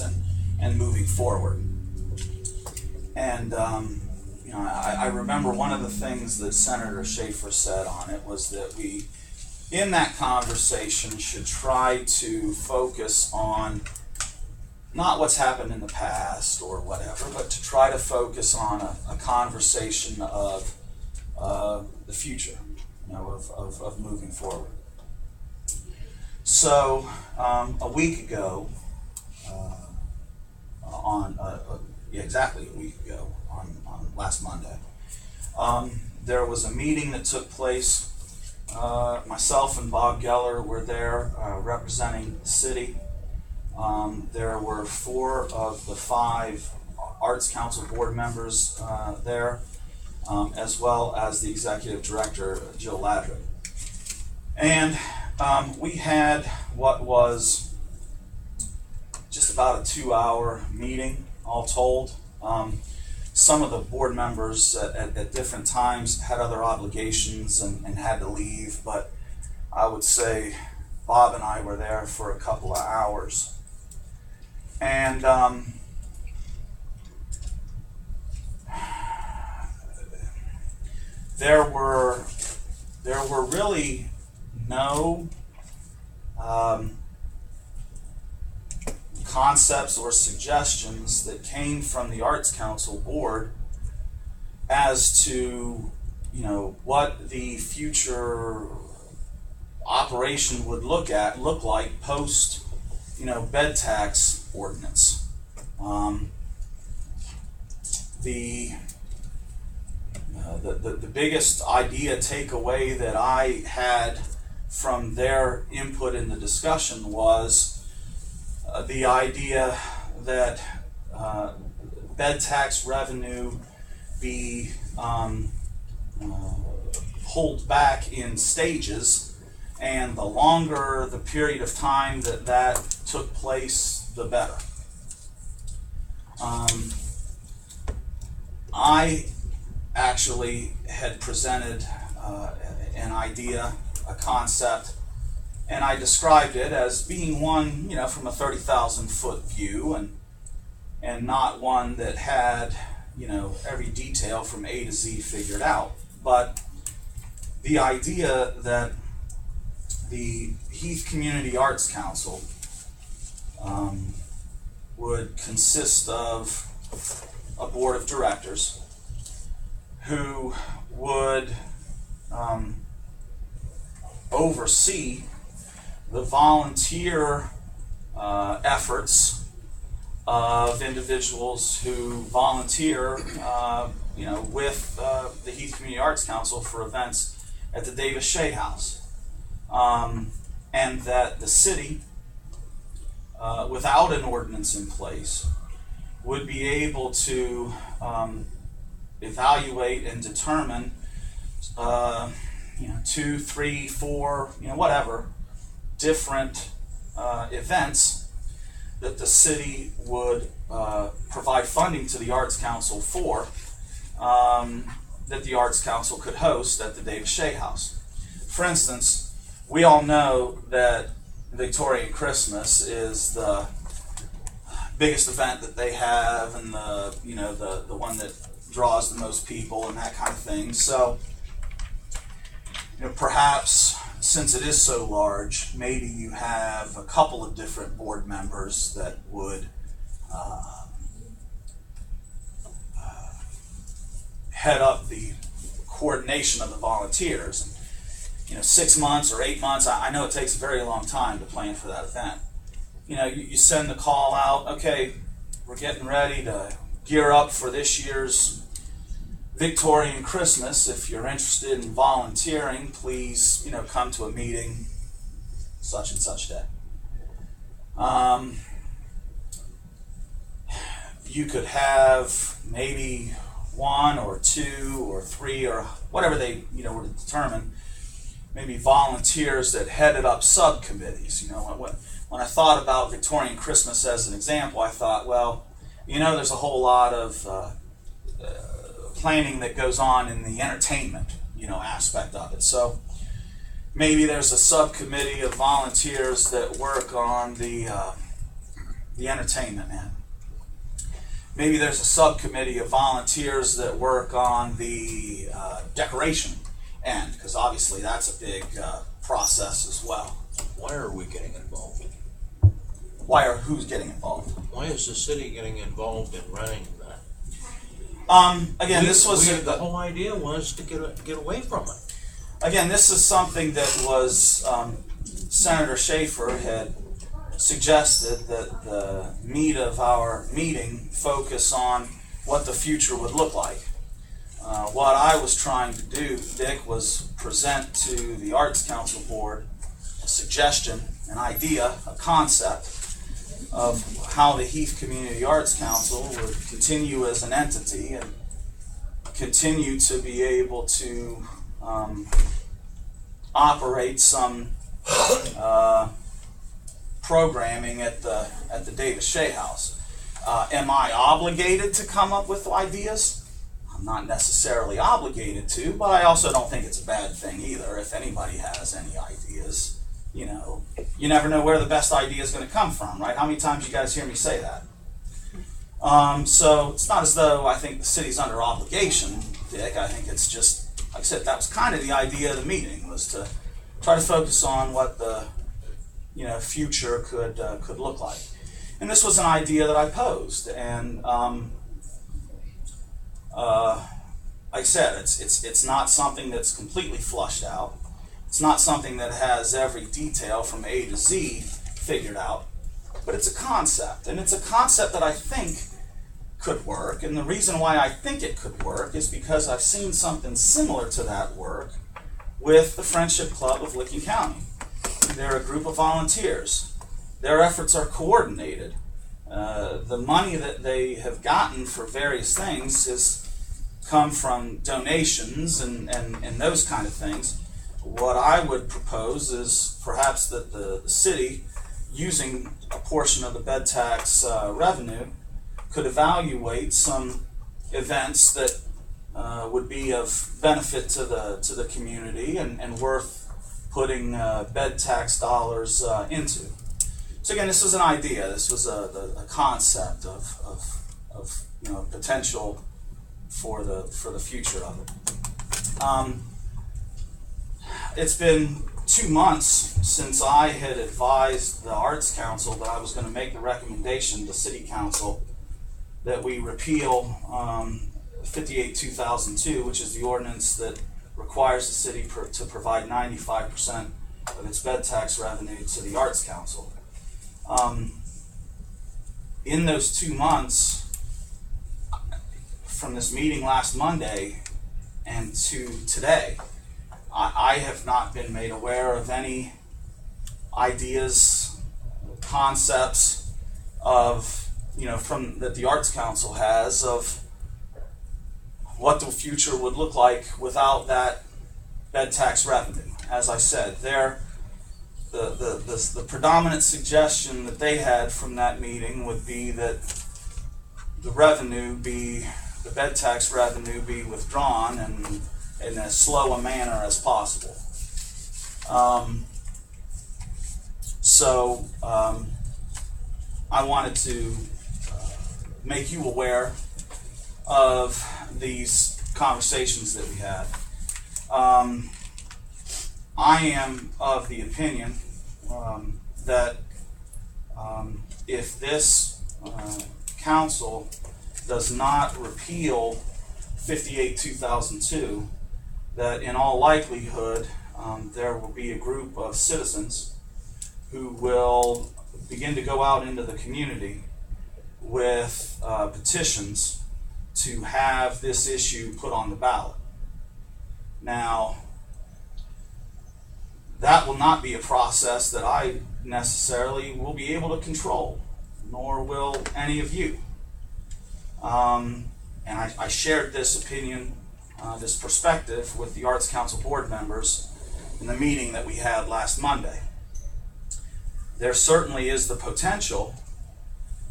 and moving forward. And you know, I remember one of the things that Senator Schaefer said on it was that we, in that conversation, should try to focus on not what's happened in the past or whatever, but to try to focus on a conversation of the future, you know, of moving forward. So a week ago, exactly a week ago, on last Monday, there was a meeting that took place. Myself and Bob Geller were there representing the city. There were 4 of the 5 Arts Council board members there, as well as the executive director, Jill Ladrick. And we had what was just about a 2-hour meeting, all told. Some of the board members at different times had other obligations and had to leave, but I would say Bob and I were there for a couple of hours. And there were really no concepts or suggestions that came from the Arts Council board as to, you know, what the future operation would look like post, you know, bed tax ordinance. The biggest idea takeaway that I had from their input in the discussion was the idea that bed tax revenue be pulled back in stages, and the longer the period of time that took place, the better. I actually had presented an idea, a concept, and I described it as being one, you know, from a 30,000 foot view, and not one that had, you know, every detail from A to Z figured out. But the idea that the Heath Community Arts Council would consist of a board of directors who would oversee the volunteer efforts of individuals who volunteer, you know, with the Heath Community Arts Council for events at the Davis Shea House, and that the city, without an ordinance in place, would be able to evaluate and determine, you know, 2, 3, 4, you know, whatever different events that the city would provide funding to the Arts Council for, that the Arts Council could host at the Davis Shea House. For instance, we all know that Victorian Christmas is the biggest event that they have, and the, you know, the one that draws the most people and that kind of thing. So, you know, perhaps since it is so large, maybe you have a couple of different board members that would head up the coordination of the volunteers. And, you know, 6 months or 8 months, I know it takes a very long time to plan for that event. You know, you send the call out, okay, we're getting ready to gear up for this year's Victorian Christmas. If you're interested in volunteering, please, you know, come to a meeting such and such day. You could have maybe 1 or 2 or 3 or whatever they, you know, were to determine, maybe volunteers that headed up subcommittees. You know, when I thought about Victorian Christmas as an example, I thought, well, you know, there's a whole lot of planning that goes on in the entertainment, aspect of it. So maybe there's a subcommittee of volunteers that work on the entertainment end. Maybe there's a subcommittee of volunteers that work on the decoration end, because obviously that's a big process as well. Why are we getting involved? Who's getting involved? Why is the city getting involved in running that? Again, the whole idea was to get away from it. Again, this is something that was Senator Schaefer had suggested that the meat of our meeting focus on what the future would look like. What I was trying to do, Dick, was present to the Arts Council Board a suggestion, an idea, a concept of how the Heath Community Arts Council would continue as an entity and continue to be able to operate some programming at the Davis Shea House. Am I obligated to come up with ideas? I'm not necessarily obligated to, but I also don't think it's a bad thing either. If anybody has any ideas, you never know where the best idea is going to come from, right? How many times you guys hear me say that? So it's not as though I think the city's under obligation, Dick. I think it's just, like I said, that was kind of the idea of the meeting, was to try to focus on what the future could look like. And this was an idea that I posed, and like I said, it's not something that's completely flushed out. It's not something that has every detail from A to Z figured out, but it's a concept, and it's a concept that I think could work. And the reason why I think it could work is because I've seen something similar to that work with the Friendship Club of Licking County. They're a group of volunteers. Their efforts are coordinated. The money that they have gotten for various things has come from donations and those kind of things. What I would propose is perhaps that the city, using a portion of the bed tax revenue, could evaluate some events that would be of benefit to the community and worth putting bed tax dollars into. So again, this was an idea. This was a concept of potential for the future of it. It's been 2 months since I had advised the Arts Council that I was going to make the recommendation to City Council that we repeal 58-2002, which is the ordinance that requires the city to provide 95% of its bed tax revenue to the Arts Council. In those 2 months, from this meeting last Monday and to today, I have not been made aware of any ideas, concepts of, that the Arts Council has of what the future would look like without that bed tax revenue. As I said, the predominant suggestion that they had from that meeting would be that the bed tax revenue be withdrawn and in as slow a manner as possible. I wanted to make you aware of these conversations that we had. I am of the opinion that if this council does not repeal 58-2002, that in all likelihood there will be a group of citizens who will begin to go out into the community with petitions to have this issue put on the ballot. Now, that will not be a process that I necessarily will be able to control, nor will any of you. And I shared this opinion, this perspective with the Arts Council board members in the meeting that we had last Monday. There certainly is the potential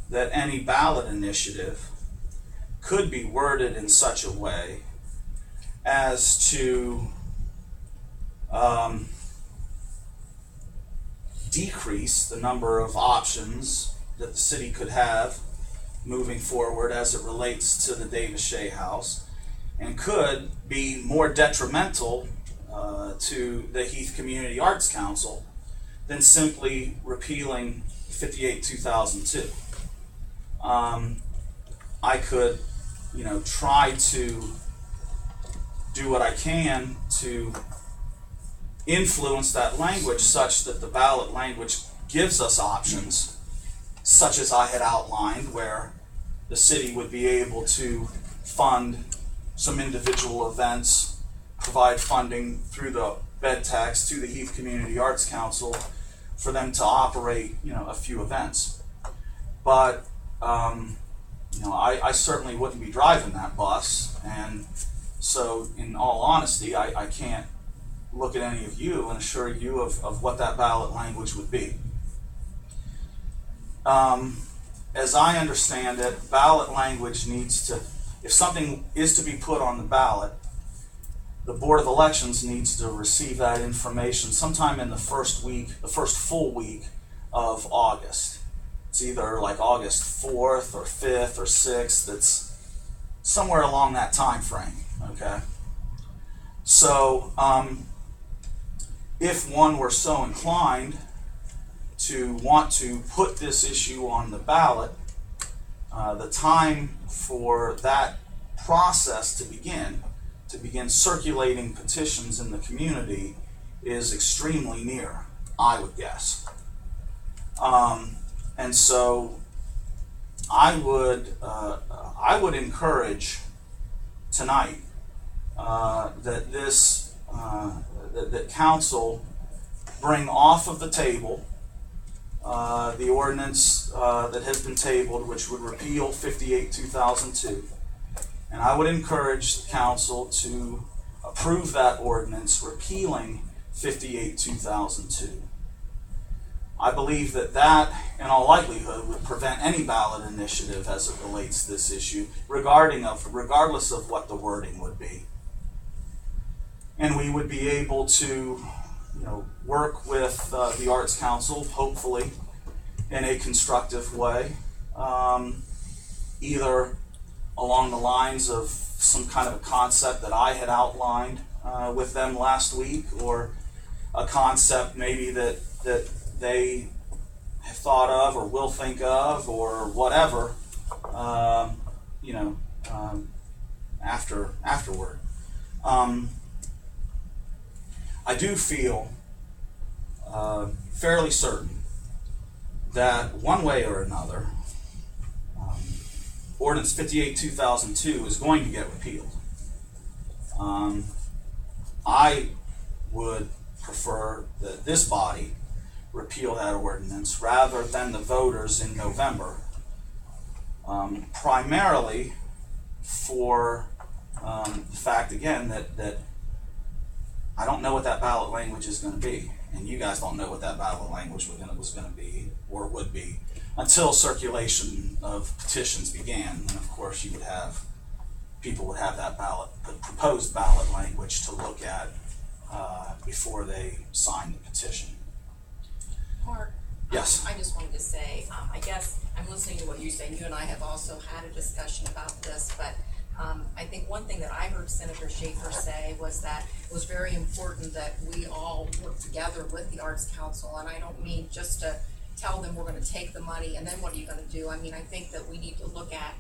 that any ballot initiative could be worded in such a way as to decrease the number of options that the city could have moving forward as it relates to the Davis Shea House, and could be more detrimental to the Heath Community Arts Council than simply repealing 58-2002. I could, try to do what I can to influence that language such that the ballot language gives us options, such as I had outlined, where the city would be able to fund some individual events, provide funding through the bed tax to the Heath Community Arts Council for them to operate, a few events. But, I certainly wouldn't be driving that bus, and so in all honesty, I can't look at any of you and assure you of what that ballot language would be. As I understand it, ballot language needs to, if something is to be put on the ballot, the Board of Elections needs to receive that information sometime in the first full week of August. It's either like August 4th or 5th or 6th. It's somewhere along that time frame, okay? So, if one were so inclined to want to put this issue on the ballot, the time for that process to begin circulating petitions in the community is extremely near, I would guess. And so I would encourage tonight that that council bring off of the table the ordinance that has been tabled, which would repeal 58-2002. And I would encourage council to approve that ordinance repealing 58-2002. I believe that, in all likelihood, would prevent any ballot initiative as it relates to this issue, regardless of what the wording would be. And we would be able to, work with the Arts Council, hopefully, in a constructive way, either along the lines of some kind of a concept that I had outlined with them last week, or a concept maybe that they have thought of or will think of or whatever, afterward. I do feel fairly certain that one way or another, Ordinance 58-2002 is going to get repealed. I would prefer that this body repeal that ordinance rather than the voters in November, primarily for the fact, again, that I don't know what that ballot language is going to be, and you guys don't know what that ballot language was going to be or would be until circulation of petitions began. And of course, people would have that proposed ballot language to look at before they sign the petition. Mark? Yes. I just wanted to say, I guess I'm listening to what you're saying. You and I have also had a discussion about this, but I think one thing that I heard Senator Schaefer say was that it was very important that we all work together with the Arts Council, and I don't mean just to tell them we're going to take the money and then what are you going to do. I mean, I think that we need to look at,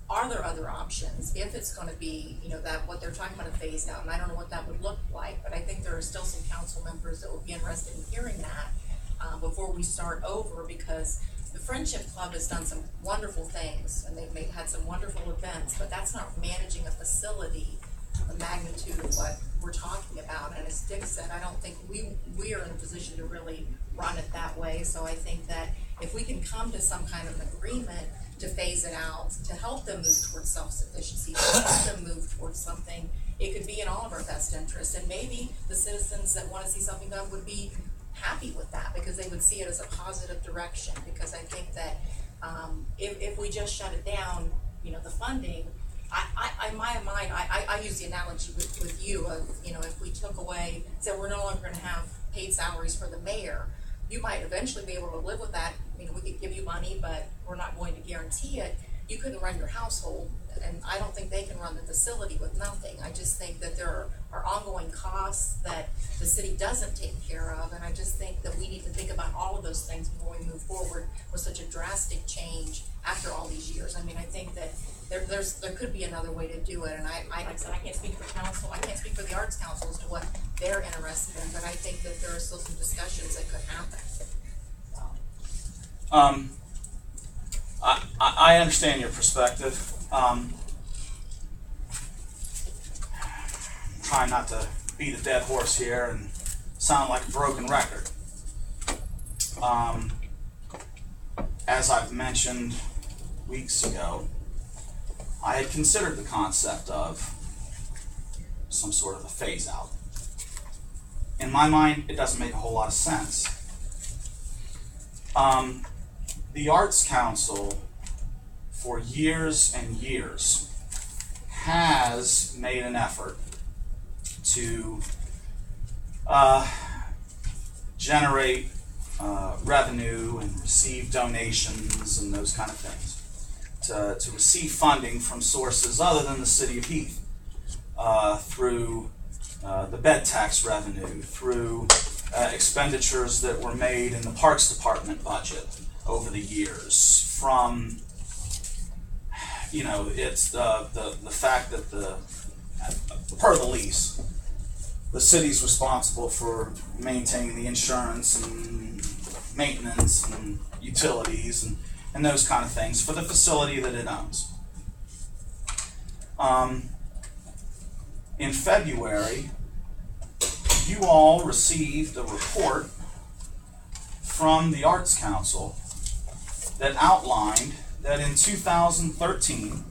are there other options if it's going to be, that what they're talking about a phase out, and I don't know what that would look like, but I think there are still some council members that would be interested in hearing that before we start over, because the Friendship Club has done some wonderful things and they've had some wonderful events, but that's not managing a facility the magnitude of what we're talking about. And as Dick said, I don't think we are in a position to really run it that way. So I think that if we can come to some kind of an agreement to phase it out, to help them move towards self-sufficiency, to help them move towards something, it could be in all of our best interests. And maybe the citizens that want to see something done would be happy with that because they would see it as a positive direction. Because I think that if we just shut it down, the funding, in my mind, I use the analogy with you of, you know, if we took away, so we're no longer gonna have paid salaries for the mayor, you might eventually be able to live with that. You know, we could give you money, but we're not going to guarantee it. You couldn't run your household, and I don't think they can run the facility with nothing. I just think that there are ongoing costs that the city doesn't take care of, and I just think that we need to think about all of those things before we move forward with such a drastic change after all these years. I mean, I think that there could be another way to do it, and I like I said, I can't speak for council, I can't speak for the Arts Council as to what they're interested in, but I think that there are still some discussions that could happen. I understand your perspective. Trying not to beat a dead horse here and sound like a broken record. As I've mentioned weeks ago, I had considered the concept of some sort of a phase out. In my mind, it doesn't make a whole lot of sense. The Arts Council, for years and years, has made an effort to generate revenue and receive donations and those kind of things, to receive funding from sources other than the city of Heath, through the bed tax revenue, through expenditures that were made in the Parks Department budget over the years, from, you know, it's the fact that per the lease, the city's responsible for maintaining the insurance and maintenance and utilities and those kind of things for the facility that it owns. In February, you all received a report from the Arts Council that outlined that in 2013,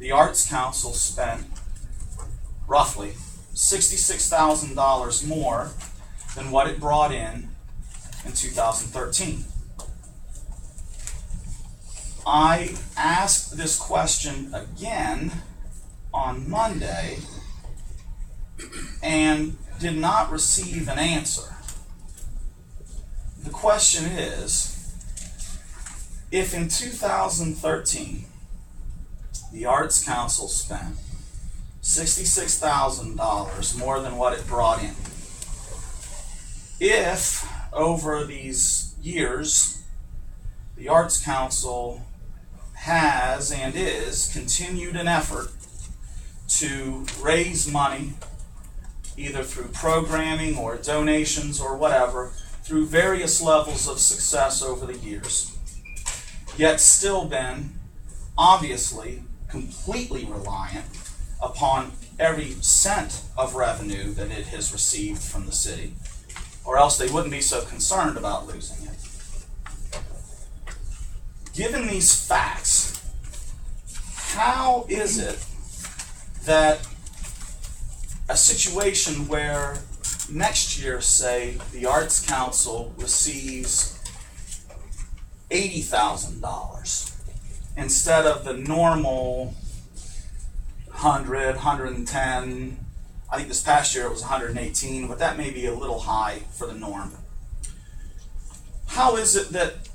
the Arts Council spent roughly $66,000 more than what it brought in 2013. I asked this question again on Monday and did not receive an answer. The question is, if in 2013 the Arts Council spent $66,000 more than what it brought in, if over these years the Arts Council has and is continued an effort to raise money either through programming or donations or whatever, through various levels of success over the years, yet still been obviously completely reliant upon every cent of revenue that it has received from the city, or else they wouldn't be so concerned about losing it. Given these facts, how is it that a situation where next year, say, the Arts Council receives $80,000 instead of the normal 100, 110, I think this past year it was 118, but that may be a little high for the norm. How is it that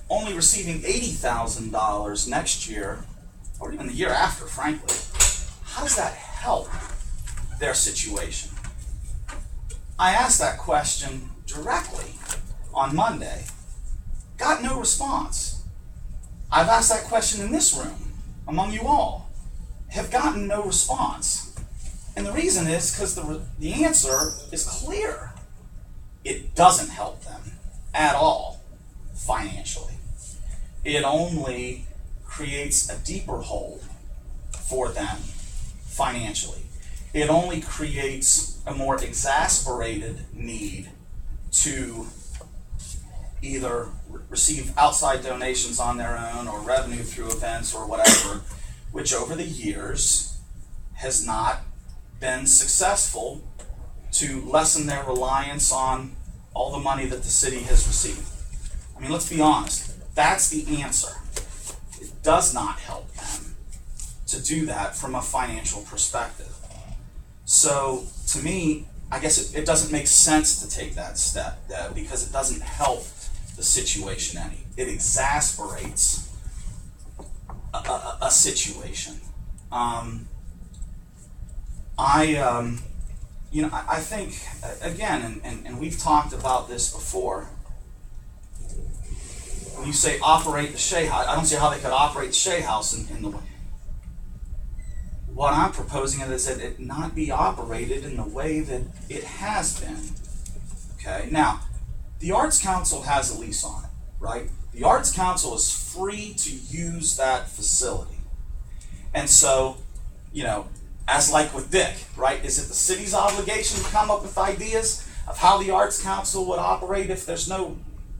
only receiving $80,000 next year, or even the year after, frankly, how does that help their situation? I asked that question directly on Monday, got no response. I've asked that question in this room, among you all, have gotten no response. And the reason is because the answer is clear. It doesn't help them at all financially. It only creates a deeper hole for them financially. It only creates a more exasperated need to either receive outside donations on their own or revenue through events or whatever, which over the years has not been successful to lessen their reliance on all the money that the city has received. I mean, let's be honest, that's the answer. It does not help them to do that from a financial perspective. So to me, I guess it doesn't make sense to take that step because it doesn't help the situation any. It exasperates a situation. I think, again, and we've talked about this before, when you say operate the Shea House, I don't see how they could operate the Shea House in the way. What I'm proposing is that it not be operated in the way that it has been. Okay, now, the Arts Council has a lease on it, right? The Arts Council is free to use that facility. And so, as like with Dick, right? Is it the city's obligation to come up with ideas of how the Arts Council would operate if there's no,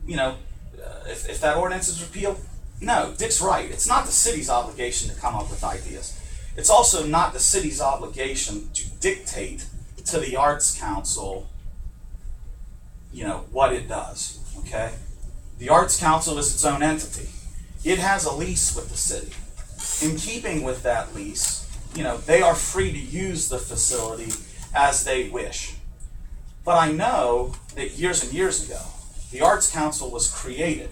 if that ordinance is repealed? No, Dick's right. It's not the city's obligation to come up with ideas. It's also not the city's obligation to dictate to the Arts Council, what it does, okay? The Arts Council is its own entity. It has a lease with the city. In keeping with that lease, they are free to use the facility as they wish. But I know that years and years ago, the Arts Council was created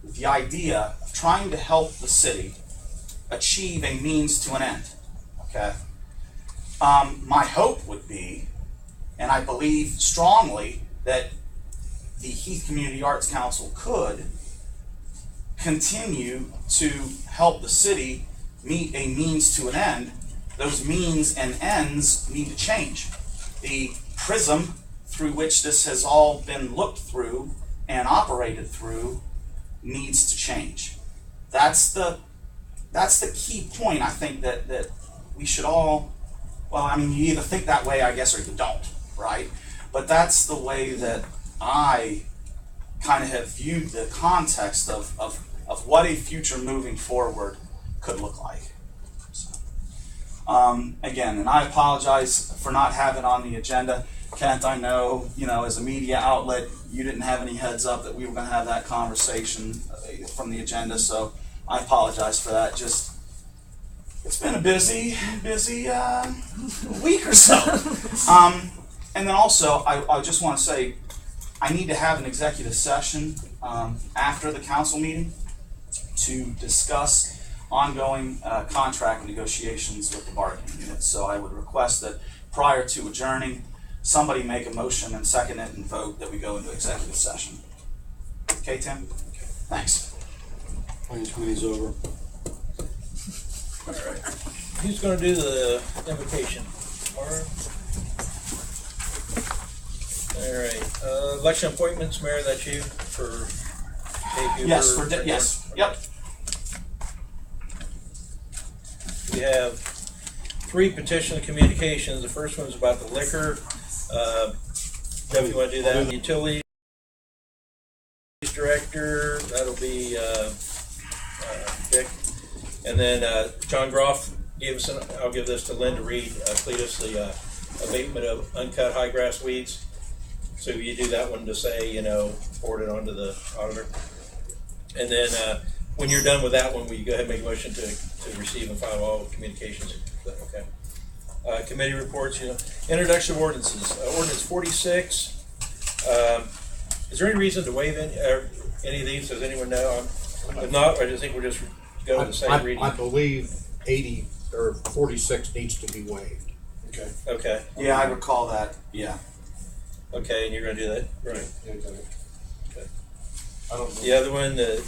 with the idea of trying to help the city achieve a means to an end. Okay? My hope would be, and I believe strongly, that the Heath Community Arts Council could continue to help the city meet a means to an end. Those means and ends need to change. The prism through which this has all been looked through and operated through needs to change. That's the key point, I think, that we should all, you either think that way, I guess, or you don't, right? But that's the way that I kind of have viewed the context of what a future moving forward could look like. So, again, and I apologize for not having it on the agenda. Kent, I know, as a media outlet, you didn't have any heads up that we were going to have that conversation from the agenda, so I apologize for that. It's been a busy week or so. And then also, I just want to say, I need to have an executive session after the council meeting to discuss ongoing contract negotiations with the bargaining unit. So I would request that prior to adjourning, somebody make a motion and second it and vote that we go into executive session. Okay, Tim? Thanks. Finance committee's over. All right. Who's going to do the invocation? Laura? All right. Election appointments, Mayor, that's you for Dave Huber? Yes. Yep. We have 3 petition communications. The first one's about the liquor. Jeff, you want to do that? Utilities Director, that'll be Dick. And then John Groff gave us, I'll give this to Linda Reed, Cletus, the abatement of uncut high grass weeds. So you do that one to say, forward it on to the auditor. And then when you're done with that one, will you go ahead and make a motion to receive and file all communications? Okay. Committee reports, introduction of ordinances. Ordinance 46. Is there any reason to waive any of these? Does anyone know? If not, I just think we'll just go to the second reading. I believe 80 or 46 needs to be waived. Okay. Yeah, I recall that. Yeah. Okay, and you're going to do that? Right. Yeah, got it. Okay. I don't know. The other one, the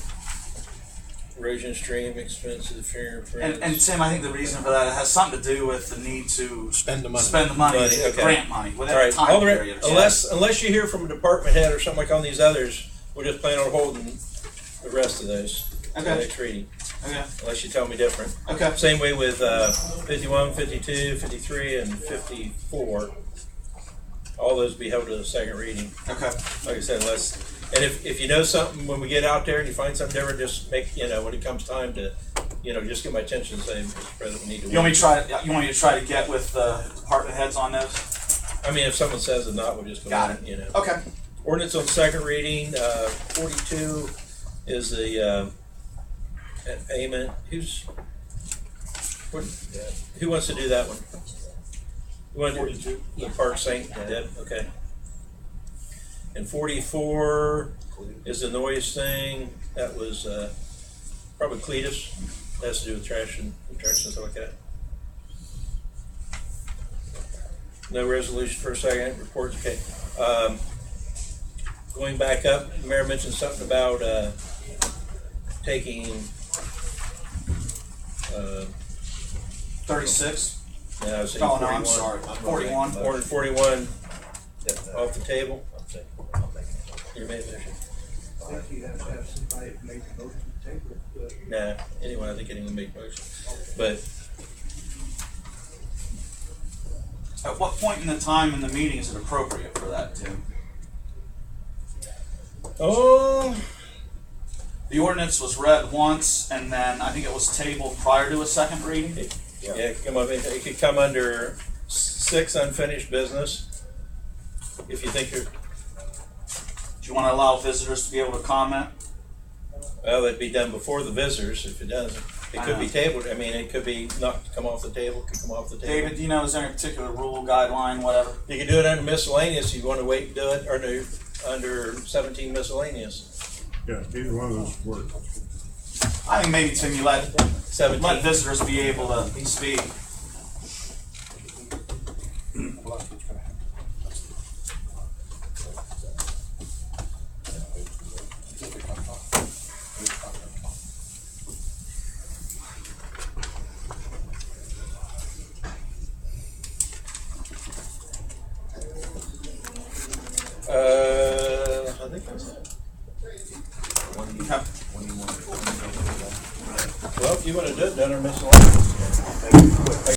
erosion stream expensive fingerprints. And Tim, I think the reason for that has something to do with the need to spend the money, Okay. grant money within All a right. time period. Unless you hear from a department head or something like on these others, we'll just plan on holding the rest of those to the next reading. Okay. Unless you tell me different. Okay. Same way with 51, 52, 53, and 54. All those be held to the second reading. Okay. Like I said, and if you know something when we get out there and you find something different, just make, when it comes time to, just get my attention and say, Mr. President, we need to. You want me to try to get with department heads on those? I mean, if someone says it not, we'll just go Got on, it. Okay. Ordinance on second reading, 42 is the payment. Who wants to do that one? You want to do 42. the Park Saint? Deb? Okay. And 44 is the noise thing. That was probably Cletus. That has to do with trash and stuff like that. No resolution for a second. Reports. Okay. Going back up, the mayor mentioned something about taking 36? Yeah, I was saying Oh, no, 41. I'm sorry. 41. 41 off the table. You made a motion. I think you have to have somebody make a motion to table it. Nah, anyway, I think anyone make a motion. But At what point in the time in the meeting is it appropriate for that, Tim? oh, The ordinance was read once, and then I think it was tabled prior to a second reading. yeah, it could come under 6 unfinished business. If you think you're, Do you want to allow visitors to be able to comment? well, that'd be done before the visitors. If it doesn't, it could be tabled. I mean, it could be not come off the table. It could come off the table. David, do you know, is there any particular rule, guideline, whatever? You can do it under miscellaneous. You want to wait and do it, or no, under 17 miscellaneous. Yeah, either one of those work. I think maybe, Tim, you let 17. visitors be able to speak. Well, that's what's gonna happen. I think that's it. Okay. Well, if you want to do it, done or miscellaneous.